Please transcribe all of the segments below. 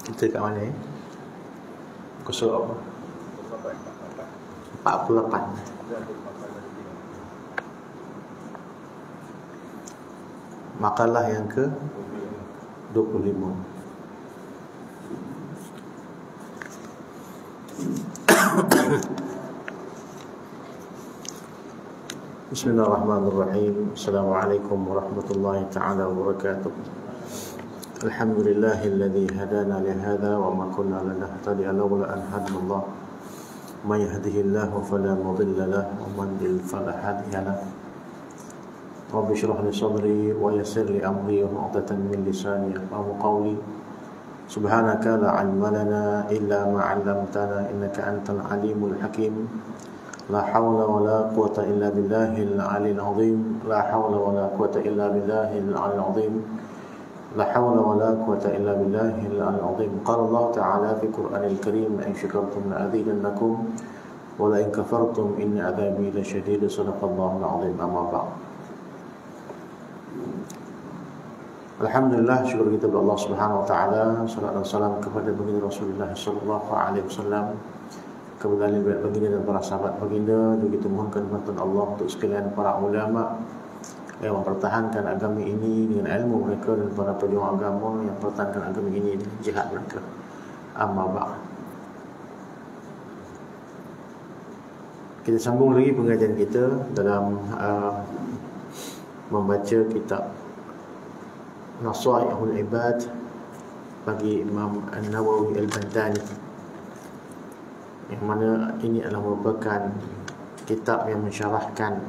Kita kat mana Muka surat apa? 48. Makalah yang ke 25. Bismillahirrahmanirrahim. Assalamualaikum warahmatullahi ta'ala wabarakatuh. Alhamdulillahilladzi hadana lihadza wa ma kunna linahtadiya laula an hadana Allah. May yahdihillahu fala mudilla lahu wa man yudlil fala hadiya lahu. Rabbi shrah li sadri wa yassir li amri wa 'uqdatan min lisani yafqahu qawli. Subhanaka la 'ilma lana illa ma 'allamtana innaka antal alimul hakim. La hawla wa la quwwata illa billahil 'aliyyil 'azim. La hawla wa la quwwata illa billahil 'aliyyil 'azim. La hawla wa la quwwata illa billahil 'aliyyil 'azim. Qala Allah ta'ala fi Qur'anil Karim, la in syakartum la azidannakum wa la in kafartum inna 'adzabi lasyadid. Shadaqallahul 'azim. Amma ba'd. Alhamdulillah, syukur kita kepada Allah Subhanahu wa taala, salawat dan salam kepada baginda Rasulullah sallallahu alaihi wasallam, kepada ahli bait baginda dan para sahabat baginda. Juga kita mohonkan bantuan Allah untuk sekalian para ulama yang mempertahankan agama ini dengan ilmu mereka, dan para pejuang agama yang mempertahankan agama ini dengan jihad mereka. Amma ba'd. Kita sambung lagi pengajian kita dalam membaca kitab Nasaihul Ibad bagi Imam An-Nawawi Al-Bantani, yang mana ini adalah merupakan kitab yang mensyarahkan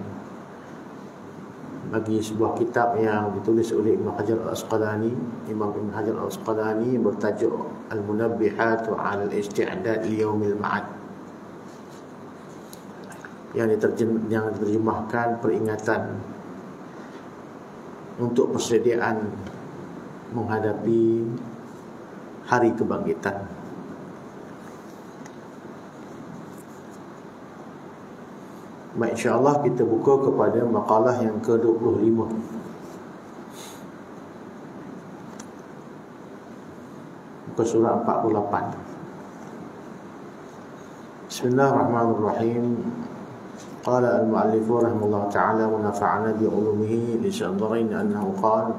bagi sebuah kitab yang ditulis oleh Ibn Hajar Al-Asqalani, Imam Ibn Hajar Al-Asqalani, bertajuk Al-Munabbihat 'ala al-Isti'dad li Yaumil Ma'ad, yang diterjemahkan peringatan untuk persediaan menghadapi hari kebangkitan. Baik, insya-Allah kita buka kepada makalah yang ke-25. Muka surat 48. Bismillahirrahmanirrahim. Qala al-mu'allif rahimahullah ta'ala wa nafa'ana bi 'ulumihi li sadrin annahu qala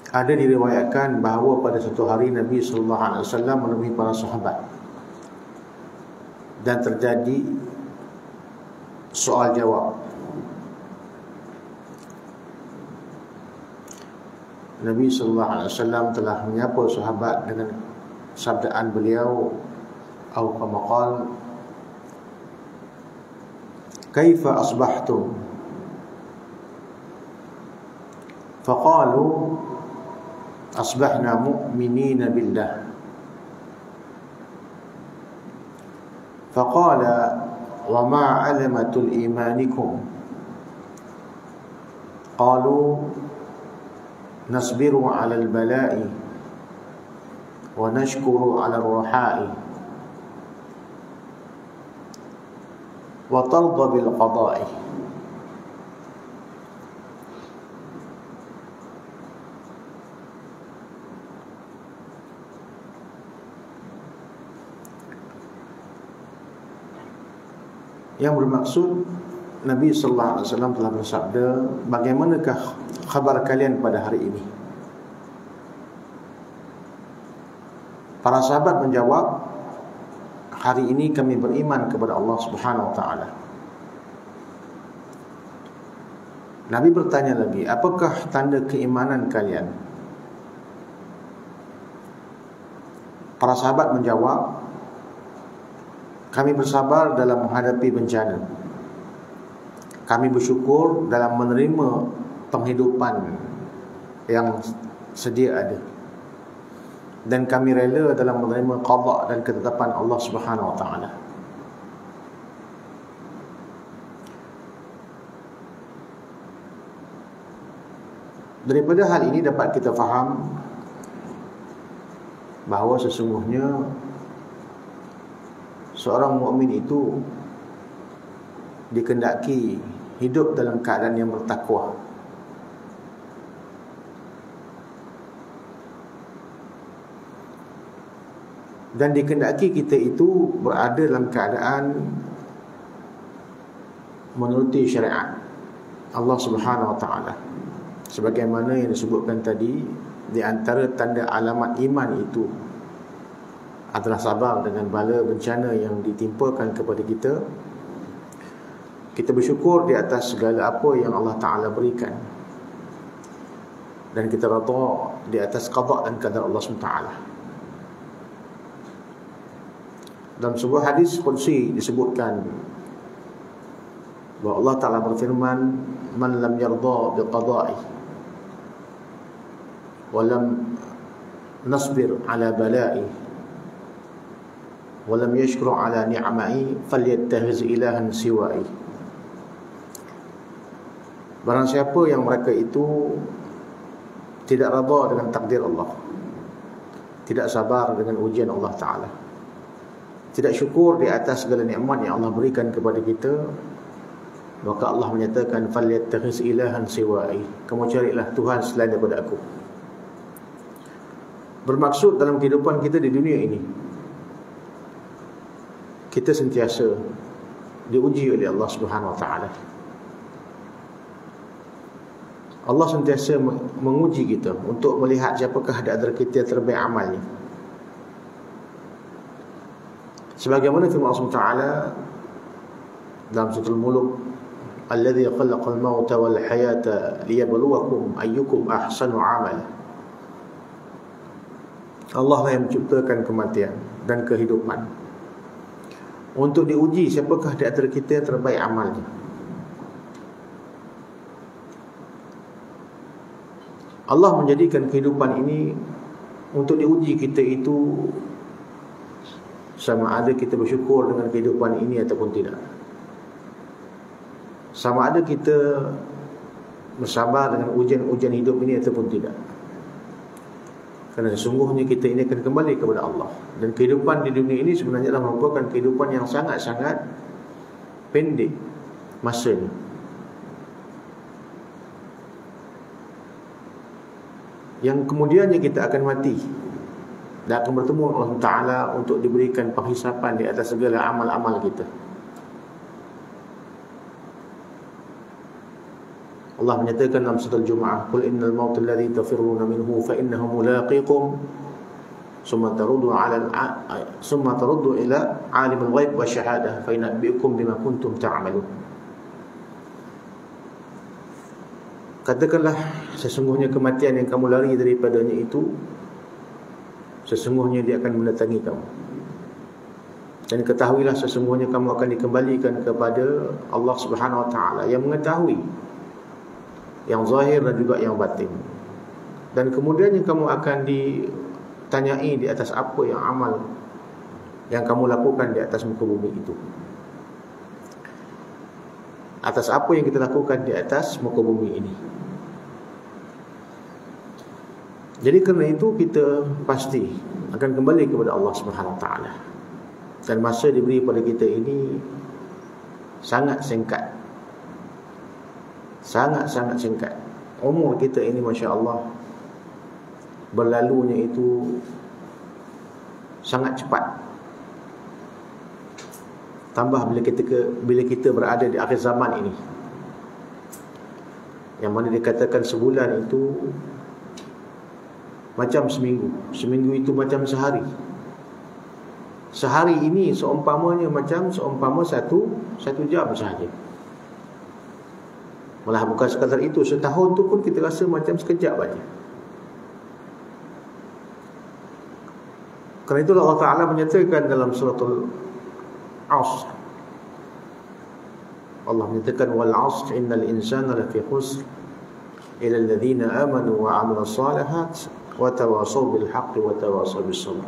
ada diriwayatkan bahawa pada satu hari Nabi sallallahu alaihi wasallam menemui para sahabat dan terjadi soal jawab. Nabi sallallahu alaihi wasallam telah menyapa sahabat dengan sabdaan beliau, atau kama qala, kaifa asbahtum? Faqalu asbahna mu'minina billah. Faqala wa ma 'alamatul imanikum? Qalu nasbiru 'alal bala'i wa nashkuru 'alal raha'i wa tarda bil qada'i. Yang bermaksud, Nabi sallallahu alaihi wasallam telah bersabda, bagaimanakah khabar kalian pada hari ini? Para sahabat menjawab, hari ini kami beriman kepada Allah Subhanahu wa taala. Nabi bertanya lagi, apakah tanda keimanan kalian? Para sahabat menjawab, kami bersabar dalam menghadapi bencana. Kami bersyukur dalam menerima penghidupan yang sedia ada. Dan kami rela dalam menerima qada dan ketetapan Allah Subhanahu wa taala. Daripada hal ini dapat kita faham bahawa sesungguhnya seorang mukmin itu dikehendaki hidup dalam keadaan yang bertakwa. Dan dikehendaki kita itu berada dalam keadaan menuruti syariat Allah Subhanahu wa taala. Sebagaimana yang disebutkan tadi, di antara tanda alamat iman itu adalah sabar dengan bala bencana yang ditimpakan kepada kita. Kita bersyukur di atas segala apa yang Allah Ta'ala berikan, dan kita redha di atas qada dan qadar Allah SWT. Dalam sebuah hadis qudsi disebutkan bahawa Allah Ta'ala berfirman, man lam yarda biqada'i wa lam nasbir ala bala'i wa lam yashkur ala ni'ma'i falyattahiz ilahan siwa'i. Barang siapa yang mereka itu tidak redha dengan takdir Allah, tidak sabar dengan ujian Allah Ta'ala, tidak syukur di atas segala nikmat yang Allah berikan kepada kita, maka Allah menyatakan falyattakhis ilahan siwa'i, kamu carilah Tuhan selain daripada aku. Bermaksud dalam kehidupan kita di dunia ini, kita sentiasa diuji oleh Allah Subhanahu wa taala. Allah sentiasa menguji kita untuk melihat siapakah di antara kita yang terbaik amalnya. Sebagaimana firman Allah Taala dalam surah Al-Mulk, alladzi khalaqal mauta wal hayata liyabluwakum ayyukum ahsanu amala. Allah lah yang menciptakan kematian dan kehidupan untuk diuji siapakah di antara kita yang terbaik amalnya. Allah menjadikan kehidupan ini untuk diuji kita itu, sama ada kita bersyukur dengan kehidupan ini ataupun tidak, sama ada kita bersabar dengan ujian-ujian hidup ini ataupun tidak. Kerana sesungguhnya kita ini akan kembali kepada Allah, dan kehidupan di dunia ini sebenarnya adalah merupakan kehidupan yang sangat-sangat pendek masanya. Yang kemudiannya kita akan mati dan akan bertemu Allah Ta'ala untuk diberikan penghisapan di atas segala amal-amal kita. Allah menyatakan dalam surah Al-Jumu'ah, qul innal mauta alladhi tafirruna minhu fa innahu mulaqikum summa taruddu ila alimul ghaib wa syahadah fa yunabbi'ukum bima kuntum ta'malun. Katakanlah, sesungguhnya kematian yang kamu lari daripadanya itu, sesungguhnya dia akan mendatangi kamu. Dan ketahuilah sesungguhnya kamu akan dikembalikan kepada Allah Subhanahu wa taala yang mengetahui yang zahir dan juga yang batin. Dan kemudiannya kamu akan ditanyai di atas apa yang amal yang kamu lakukan di atas muka bumi itu. Atas apa yang kita lakukan di atas muka bumi ini. Jadi kerana itu kita pasti akan kembali kepada Allah Subhanahu wa taala. Dan masa diberi pada kita ini sangat singkat. Sangat-sangat singkat. Umur kita ini masya-Allah berlalunya itu sangat cepat. Tambah bila kita berada di akhir zaman ini, yang mana dikatakan sebulan itu macam seminggu, seminggu itu macam sehari. Sehari ini seumpamanya satu jam sahaja. Malah bukan sekadar itu, setahun tu pun kita rasa macam sekejap saja. Kerana itulah Allah Ta'ala menyatakan dalam suratul Asr, Allah menyatakan wal asr innal insana lafi khusr illa alladhina amanu wa 'amilus shalihat wa tawasaw bil haqqi wa tawasaw bis sabr.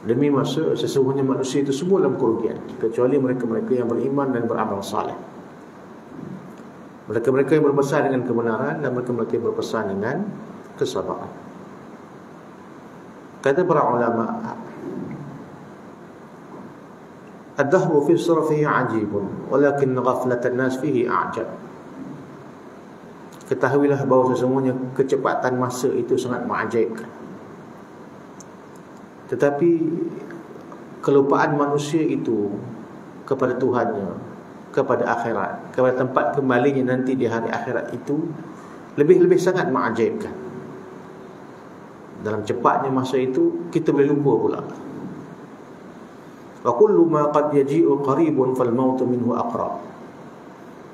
Demi masa sesungguhnya manusia itu semua dalam kerugian kecuali mereka-mereka yang beriman dan beramal saleh. Mereka-mereka yang berpesan dengan kebenaran dan mereka-mereka yang berpesan dengan kesabaran. Kata para ulama, ad-dahru fi sarfihi 'ajibun walakin ghaflatan nas fihi a'jab. Ketahuilah bahawa sesungguhnya kecepatan masa itu sangat mengajaibkan. Tetapi kelupaan manusia itu kepada Tuhannya, kepada akhirat, kepada tempat kembalinya nanti di hari akhirat itu lebih-lebih sangat mengajaibkan. Dalam cepatnya masa itu kita boleh lupa pula. Wa kullu ma qad yaji'u qaribun fal mautu minhu aqrab.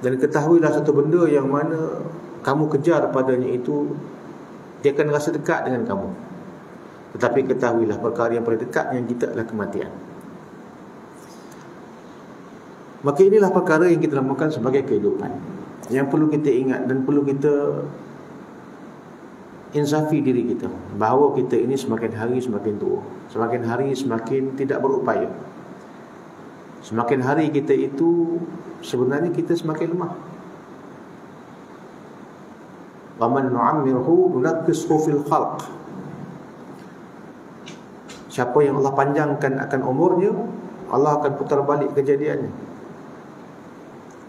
Dan ketahuilah satu benda yang mana kamu kejar padanya itu, dia akan rasa dekat dengan kamu. Tetapi ketahuilah perkara yang paling dekat dengan kita adalah kematian. Maka inilah perkara yang kita namakan sebagai kehidupan, yang perlu kita ingat dan perlu kita insafi diri kita, bahawa kita ini semakin hari semakin tua, semakin hari semakin tidak berupaya. Semakin hari kita itu sebenarnya kita semakin lemah. Wa man nu'ammirhu nunaqqishu fil khalq. Siapa yang Allah panjangkan akan umurnya, Allah akan putar balik kejadiannya.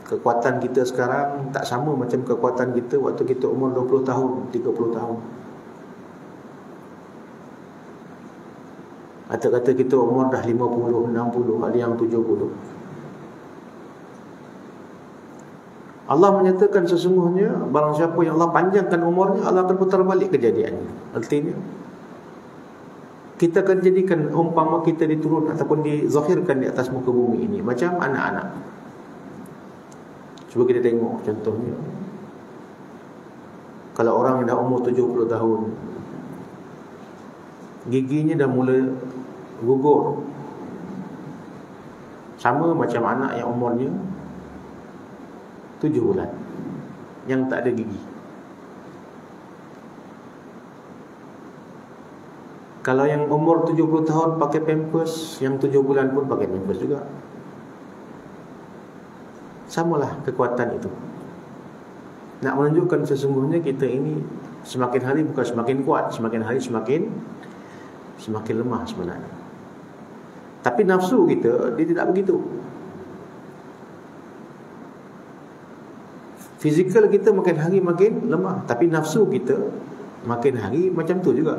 Kekuatan kita sekarang tak sama macam kekuatan kita waktu kita umur 20 tahun, 30 tahun. Kata-kata kita umur dah 50, 60, ada yang 70. Allah menyatakan sesungguhnya barang siapa yang Allah panjangkan umurnya, Allah akan putar balik kejadiannya. Artinya kita akan jadikan umpama kita diturun ataupun dizahirkan di atas muka bumi ini macam anak-anak. Cuba kita tengok contohnya, kalau orang yang dah umur 70 tahun, giginya dah mula gugur, sama macam anak yang umurnya 7 bulan yang tak ada gigi. Kalau yang umur 70 tahun pakai pampers, yang 7 bulan pun pakai pampers juga. Samalah kekuatan itu. Nak menunjukkan sesungguhnya kita ini semakin hari bukan semakin kuat, semakin hari semakin lemah sebenarnya. Tapi nafsu kita, dia tidak begitu. Fizikal kita makin hari makin lemah, tapi nafsu kita makin hari macam tu juga.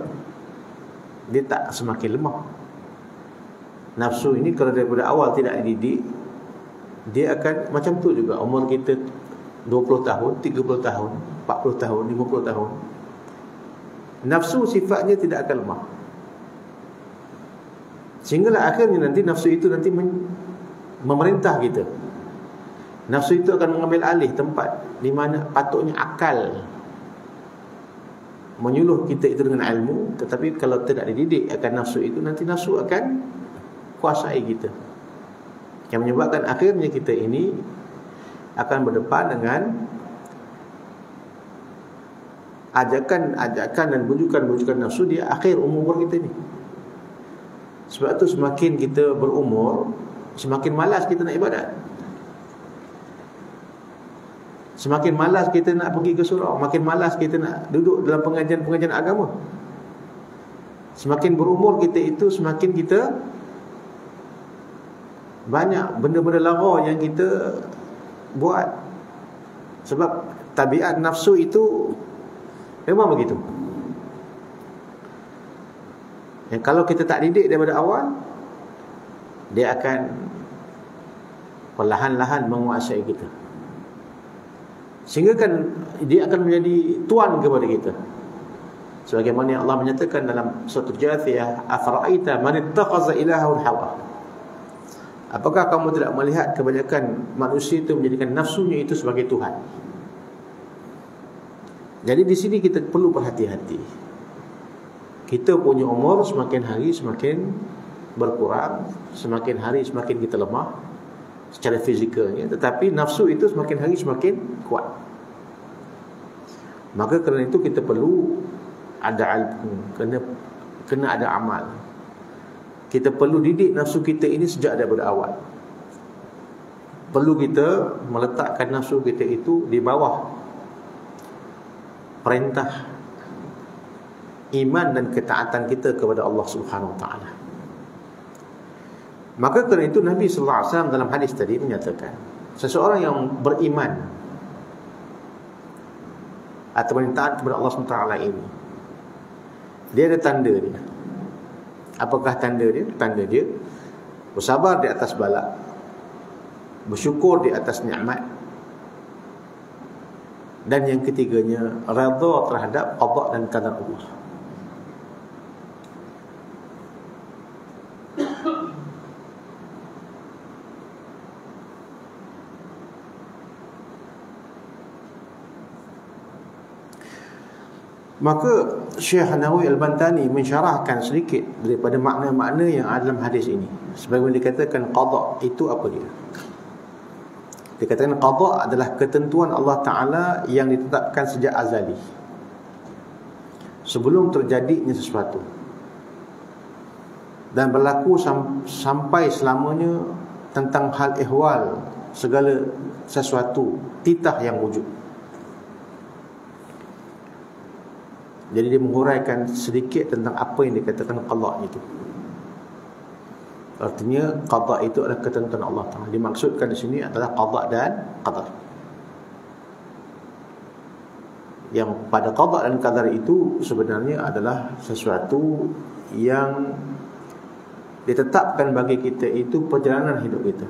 Dia tak semakin lemah. Nafsu ini kalau daripada awal tidak dididik, dia akan macam tu juga. Umur kita 20 tahun, 30 tahun, 40 tahun, 50 tahun, nafsu sifatnya tidak akan lemah. Sehinggalah akhirnya nanti nafsu itu nanti memerintah kita. Nafsu itu akan mengambil alih tempat di mana patutnya akal menyuluh kita itu dengan ilmu. Tetapi kalau tidak dididik akan nafsu itu, nanti nafsu akan kuasai kita, yang menyebabkan akhirnya kita ini akan berdepan dengan ajakan dan bujukan nafsu di akhir umur kita ni. Sebab tu semakin kita berumur, semakin malas kita nak ibadat, semakin malas kita nak pergi ke surau, makin malas kita nak duduk dalam pengajian agama. Semakin berumur kita itu, semakin kita banyak benda-benda lara yang kita buat. Sebab tabiat nafsu itu memang begitu. Yang kalau kita tak didik daripada awal, dia akan perlahan-lahan menguasai kita, sehingga kan dia akan menjadi tuan kepada kita. Sebagaimana yang Allah menyatakan dalam surah Jathiyah, afara'aita man ittakhadha ilahahu hawa. Apakah kamu tidak melihat kebanyakan manusia itu menjadikan nafsunya itu sebagai Tuhan? Jadi di sini kita perlu berhati-hati. Kita punya umur semakin hari semakin berkurang, semakin hari semakin kita lemah secara fizikalnya, tetapi nafsu itu semakin hari semakin kuat. Maka kerana itu kita perlu ada ilmu, kena ada amal. Kita perlu didik nafsu kita ini sejak daripada awal. Perlu kita meletakkan nafsu kita itu di bawah perintah iman dan ketaatan kita kepada Allah Subhanahu Wa Taala. Maka kerana itu Nabi sallallahu alaihi wasallam dalam hadis tadi menyatakan, seseorang yang beriman atau taat kepada Allah Subhanahu Wa Taala ini, dia ada tanda dia. Apakah tanda dia? Tanda dia bersabar di atas bala, bersyukur di atas nikmat, dan yang ketiganya redha terhadap qada dan qadar Allah. Maka Syekh Nawawi Al-Bantani mensyarahkan sedikit daripada makna-makna yang ada dalam hadis ini. Sebagaimana dikatakan qada itu apa dia? Dikatakan qada adalah ketentuan Allah Ta'ala yang ditetapkan sejak azali, sebelum terjadinya sesuatu, dan berlaku sampai selamanya tentang hal ihwal segala sesuatu, titah yang wujud. Jadi dia menghuraikan sedikit tentang apa yang dikatakan qada itu. Artinya qada itu adalah ketentuan Allah Ta'ala. Dimaksudkan di sini adalah qada dan qadar. Yang pada qada dan qadar itu sebenarnya adalah sesuatu yang ditetapkan bagi kita, itu perjalanan hidup kita.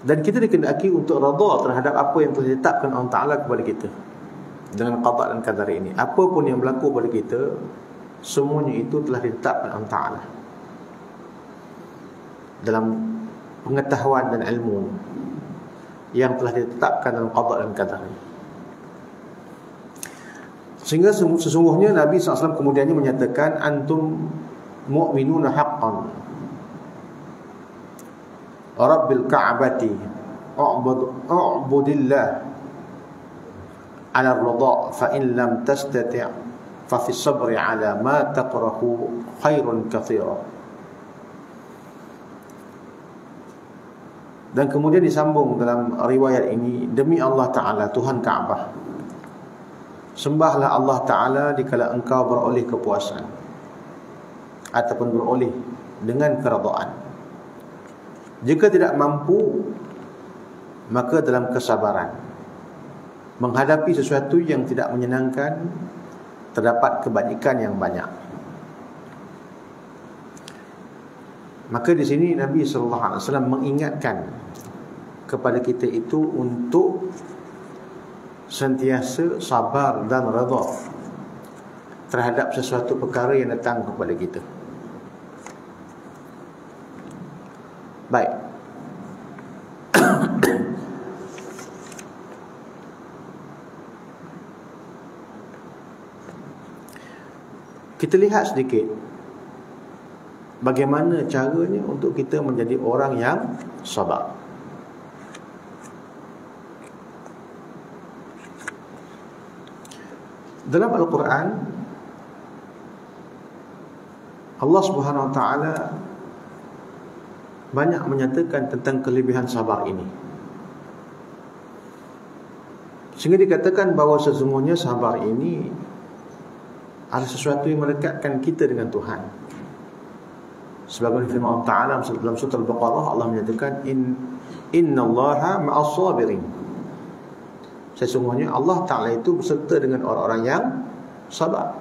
Dan kita dikehendaki untuk redha terhadap apa yang telah ditetapkan Allah Ta'ala kepada kita dengan qada dan qadar ini. Apa pun yang berlaku pada kita, semuanya itu telah ditetapkan Allah Ta'ala dalam pengetahuan dan ilmu yang telah ditetapkan dalam qada dan qadar ini. Sehingga sesungguhnya Nabi SAW kemudiannya menyatakan, antum mu'minuna haqqan Rabbil Ka'bati u'budillah ala ar-ridha fa in lam tastati' fa fi sabri ala ma taqrahu khairun katsira. Dan kemudian disambung dalam riwayat ini, demi Allah Ta'ala Tuhan Ka'bah, sembahlah Allah Ta'ala dikala engkau beroleh kepuasan ataupun beroleh dengan keredaan. Jika tidak mampu, maka dalam kesabaran menghadapi sesuatu yang tidak menyenangkan, terdapat kebajikan yang banyak. Maka di sini Nabi SAW mengingatkan kepada kita itu untuk sentiasa sabar dan redha terhadap sesuatu perkara yang datang kepada kita. Baik. Kita lihat sedikit bagaimana caranya untuk kita menjadi orang yang sabar. Dalam Al-Quran, Allah Subhanahu Wa Taala banyak menyatakan tentang kelebihan sabar ini, sehingga dikatakan bahawa sesungguhnya sabar ini adalah sesuatu yang mendekatkan kita dengan Tuhan. Sebagaimana firman Allah Ta'ala dalam surah Al-Baqarah, Allah menyatakan innallaha ma'as sabirin. Sesungguhnya Allah Ta'ala itu berserta dengan orang-orang yang sabar.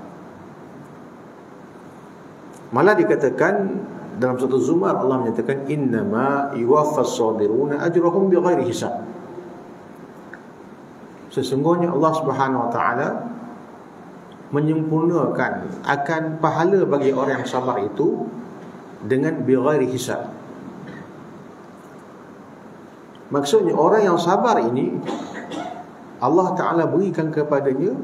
Malah dikatakan dalam surah Zumar, Allah menyatakan innama yuwaffas sabiruna ajrahum bighairi hisab. Sesungguhnya Allah Subhanahu Wa Taala menyempurnakan akan pahala bagi orang yang sabar itu dengan bighairi hisab. Maksudnya orang yang sabar ini Allah Ta'ala berikan kepadanya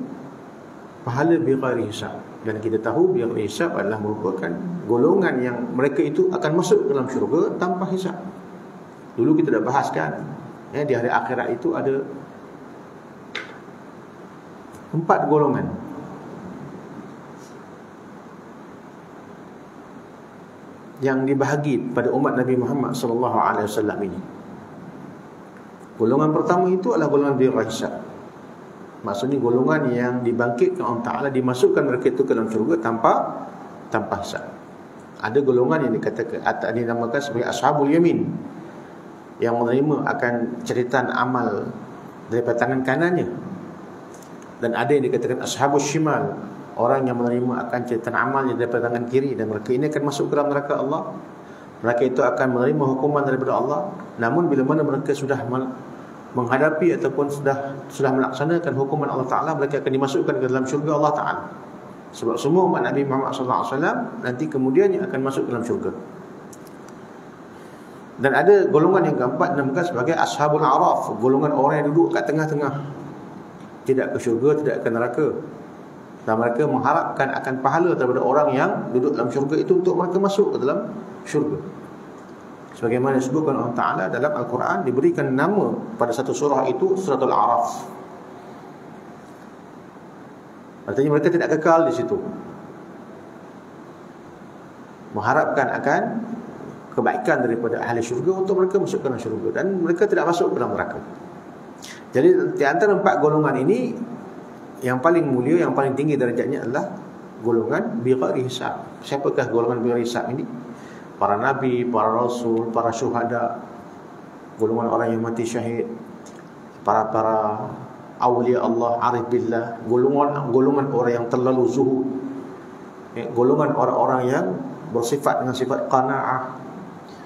pahala bighairi hisab. Dan kita tahu bighairi hisab adalah merupakan golongan yang mereka itu akan masuk dalam syurga tanpa hisab. Dulu kita dah bahaskan, di hari akhirat itu ada 4 golongan. Yang dibahagi pada umat Nabi Muhammad SAW ini. Golongan pertama itu adalah golongan bighairi hisab. Maksudnya golongan yang dibangkitkan Allah Ta'ala, dimasukkan mereka itu ke dalam syurga tanpa hisab. Ada golongan yang dikatakan atau dinamakan sebagai ashabul yamin, yang menerima akan catatan amal daripada tangan kanannya. Dan ada yang dikatakan ashabus shimal, orang yang menerima akan catatan amalnya daripada tangan kiri, dan mereka ini akan masuk ke dalam neraka Allah. Mereka itu akan menerima hukuman daripada Allah. Namun bila mana mereka sudah menghadapi ataupun sudah melaksanakan hukuman Allah Ta'ala, mereka akan dimasukkan ke dalam syurga Allah Ta'ala. Sebab semua umat Nabi Muhammad SAW nanti kemudiannya akan masuk ke dalam syurga. Dan ada golongan yang keempat dinamakan sebagai ashabul araf, golongan orang yang duduk kat tengah-tengah, tidak ke syurga, tidak ke neraka. Dan mereka mengharapkan akan pahala daripada orang yang duduk dalam syurga itu untuk mereka masuk ke dalam syurga. Sebagaimana disebutkan Allah Ta'ala dalam Al-Quran, diberikan nama pada satu surah itu Suratul Araf. Artinya mereka tidak kekal di situ, mengharapkan akan kebaikan daripada ahli syurga untuk mereka masuk ke dalam syurga, dan mereka tidak masuk ke dalam neraka. Jadi di antara 4 golongan ini, yang paling mulia, yang paling tinggi darjatnya adalah golongan bighairi hisab. Siapakah golongan bighairi hisab ini? Para nabi, para rasul, para syuhada, golongan orang yang mati syahid, para awliya Allah, arif billah, golongan orang yang terlalu zuhud, golongan orang-orang yang bersifat dengan sifat qanaah.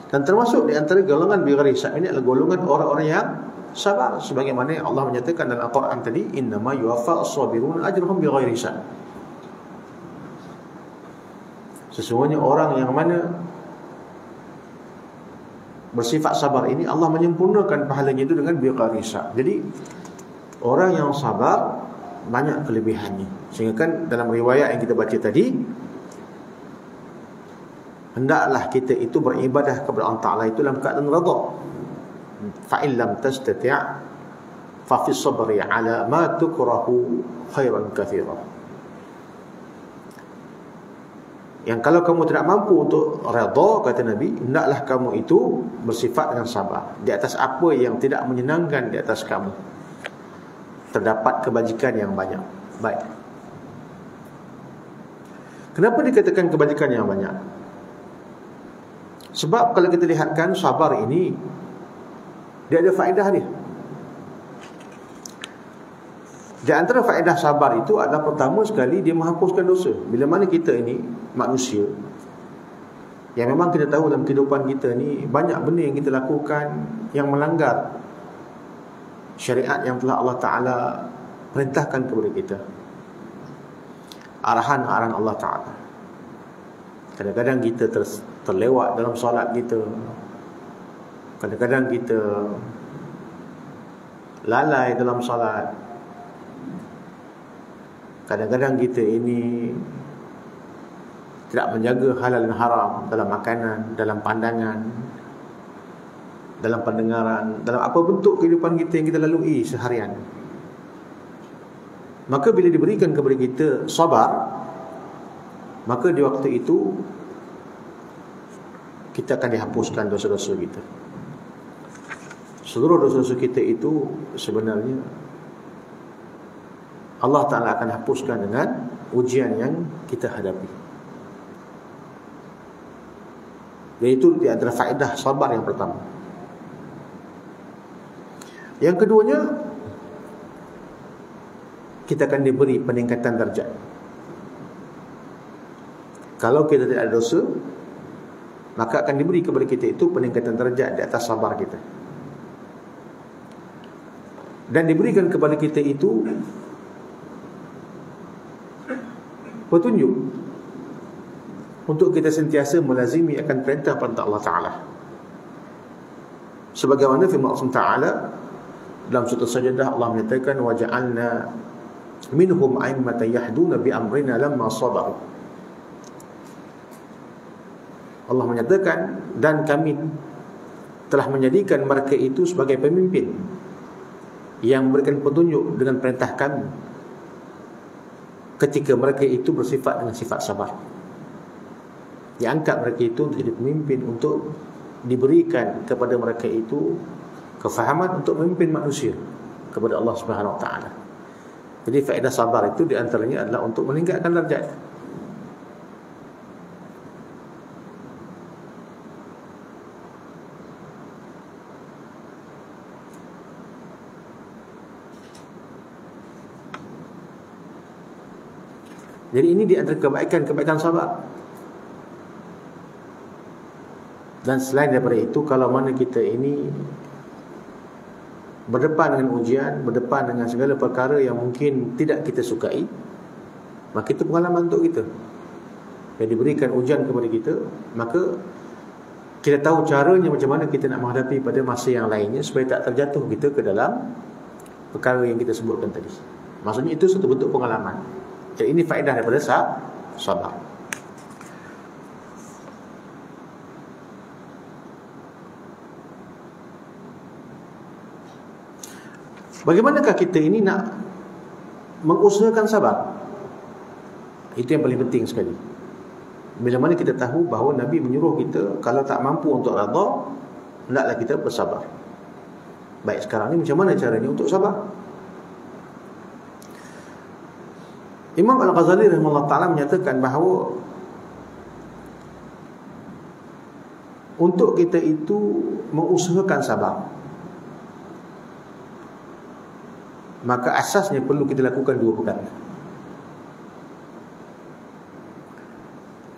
Dan termasuk di antara golongan bighairi hisab ini adalah golongan orang-orang yang sabar, sebagaimana Allah menyatakan dalam Al-Quran tadi, innama yuwaffa as-sabiruna ajrahum bighairi hisab. Sesungguhnya orang yang mana bersifat sabar ini, Allah menyempurnakan pahalanya itu dengan bighairi hisab. Jadi orang yang sabar banyak kelebihannya. Sehingga kan dalam riwayat yang kita baca tadi, hendaklah kita itu beribadah kepada Allah Ta'ala itu dalam keadaan redha. Fa in lam tastati' fa fi sabri ala ma tukrahu khairan katsira. Yang kalau kamu tidak mampu untuk redha, kata Nabi, hendaklah kamu itu bersifat dengan sabar di atas apa yang tidak menyenangkan di atas kamu. Terdapat kebajikan yang banyak. Baik. Kenapa dikatakan kebajikan yang banyak? Sebab kalau kita lihatkan sabar ini, dia ada faedah dia. Di antara faedah sabar itu adalah, pertama sekali, dia menghapuskan dosa. Bila mana kita ini manusia yang memang kita tahu dalam kehidupan kita ni banyak benda yang kita lakukan yang melanggar syariat yang telah Allah Ta'ala perintahkan kepada kita, arahan-arahan Allah Ta'ala. Kadang-kadang kita terlewat dalam solat kita, kadang-kadang kita lalai dalam solat, kadang-kadang kita ini tidak menjaga halal dan haram dalam makanan, dalam pandangan, dalam pendengaran, dalam apa bentuk kehidupan kita yang kita lalui seharian. Maka bila diberikan kepada kita sabar, maka di waktu itu kita akan dihapuskan dosa-dosa kita. Seluruh dosa-dosa kita itu sebenarnya Allah Ta'ala akan hapuskan dengan ujian yang kita hadapi. Dan itu di antara faedah sabar yang pertama. Yang keduanya, kita akan diberi peningkatan darjat. Kalau kita tidak ada dosa, maka akan diberi kepada kita itu peningkatan darjat di atas sabar kita. Dan diberikan kepada kita itu petunjuk untuk kita sentiasa melazimi akan perintah-perintah Allah Ta'ala. Sebagaimana firman Allah Ta'ala dalam surah Sajdah, Allah menyatakan, wa ja'alna minhum a'immatan yahduna bi amrina lamma sabaru. Allah menyatakan, dan kami telah menjadikan mereka itu sebagai pemimpin yang memberikan petunjuk dengan perintah kami ketika mereka itu bersifat dengan sifat sabar. Diangkat mereka itu untuk jadi pemimpin, untuk diberikan kepada mereka itu kefahaman untuk memimpin manusia kepada Allah Subhanahu Wa Taala. Jadi faedah sabar itu di antaranya adalah untuk meningkatkan darjat. Jadi ini di antara kebaikan sabar. Dan selain daripada itu, kalau mana kita ini berdepan dengan ujian, berdepan dengan segala perkara yang mungkin tidak kita sukai, maka itu pengalaman untuk kita. Yang diberikan ujian kepada kita, maka kita tahu caranya macam mana kita nak menghadapi pada masa yang lainnya, supaya tak terjatuh kita ke dalam perkara yang kita sebutkan tadi. Maksudnya itu satu bentuk pengalaman. Jadi ini faedah daripada sabar. Bagaimanakah kita ini nak mengusahakan sabar? Itu yang paling penting sekali. Bila mana kita tahu bahawa Nabi menyuruh kita, kalau tak mampu untuk redha, hendaklah kita bersabar. Baik, sekarang ni macam mana caranya untuk sabar? Imam Al-Ghazali rahimahullah ta'ala menyatakan bahawa untuk kita itu mengusahakan sabar, maka asasnya perlu kita lakukan dua perkara.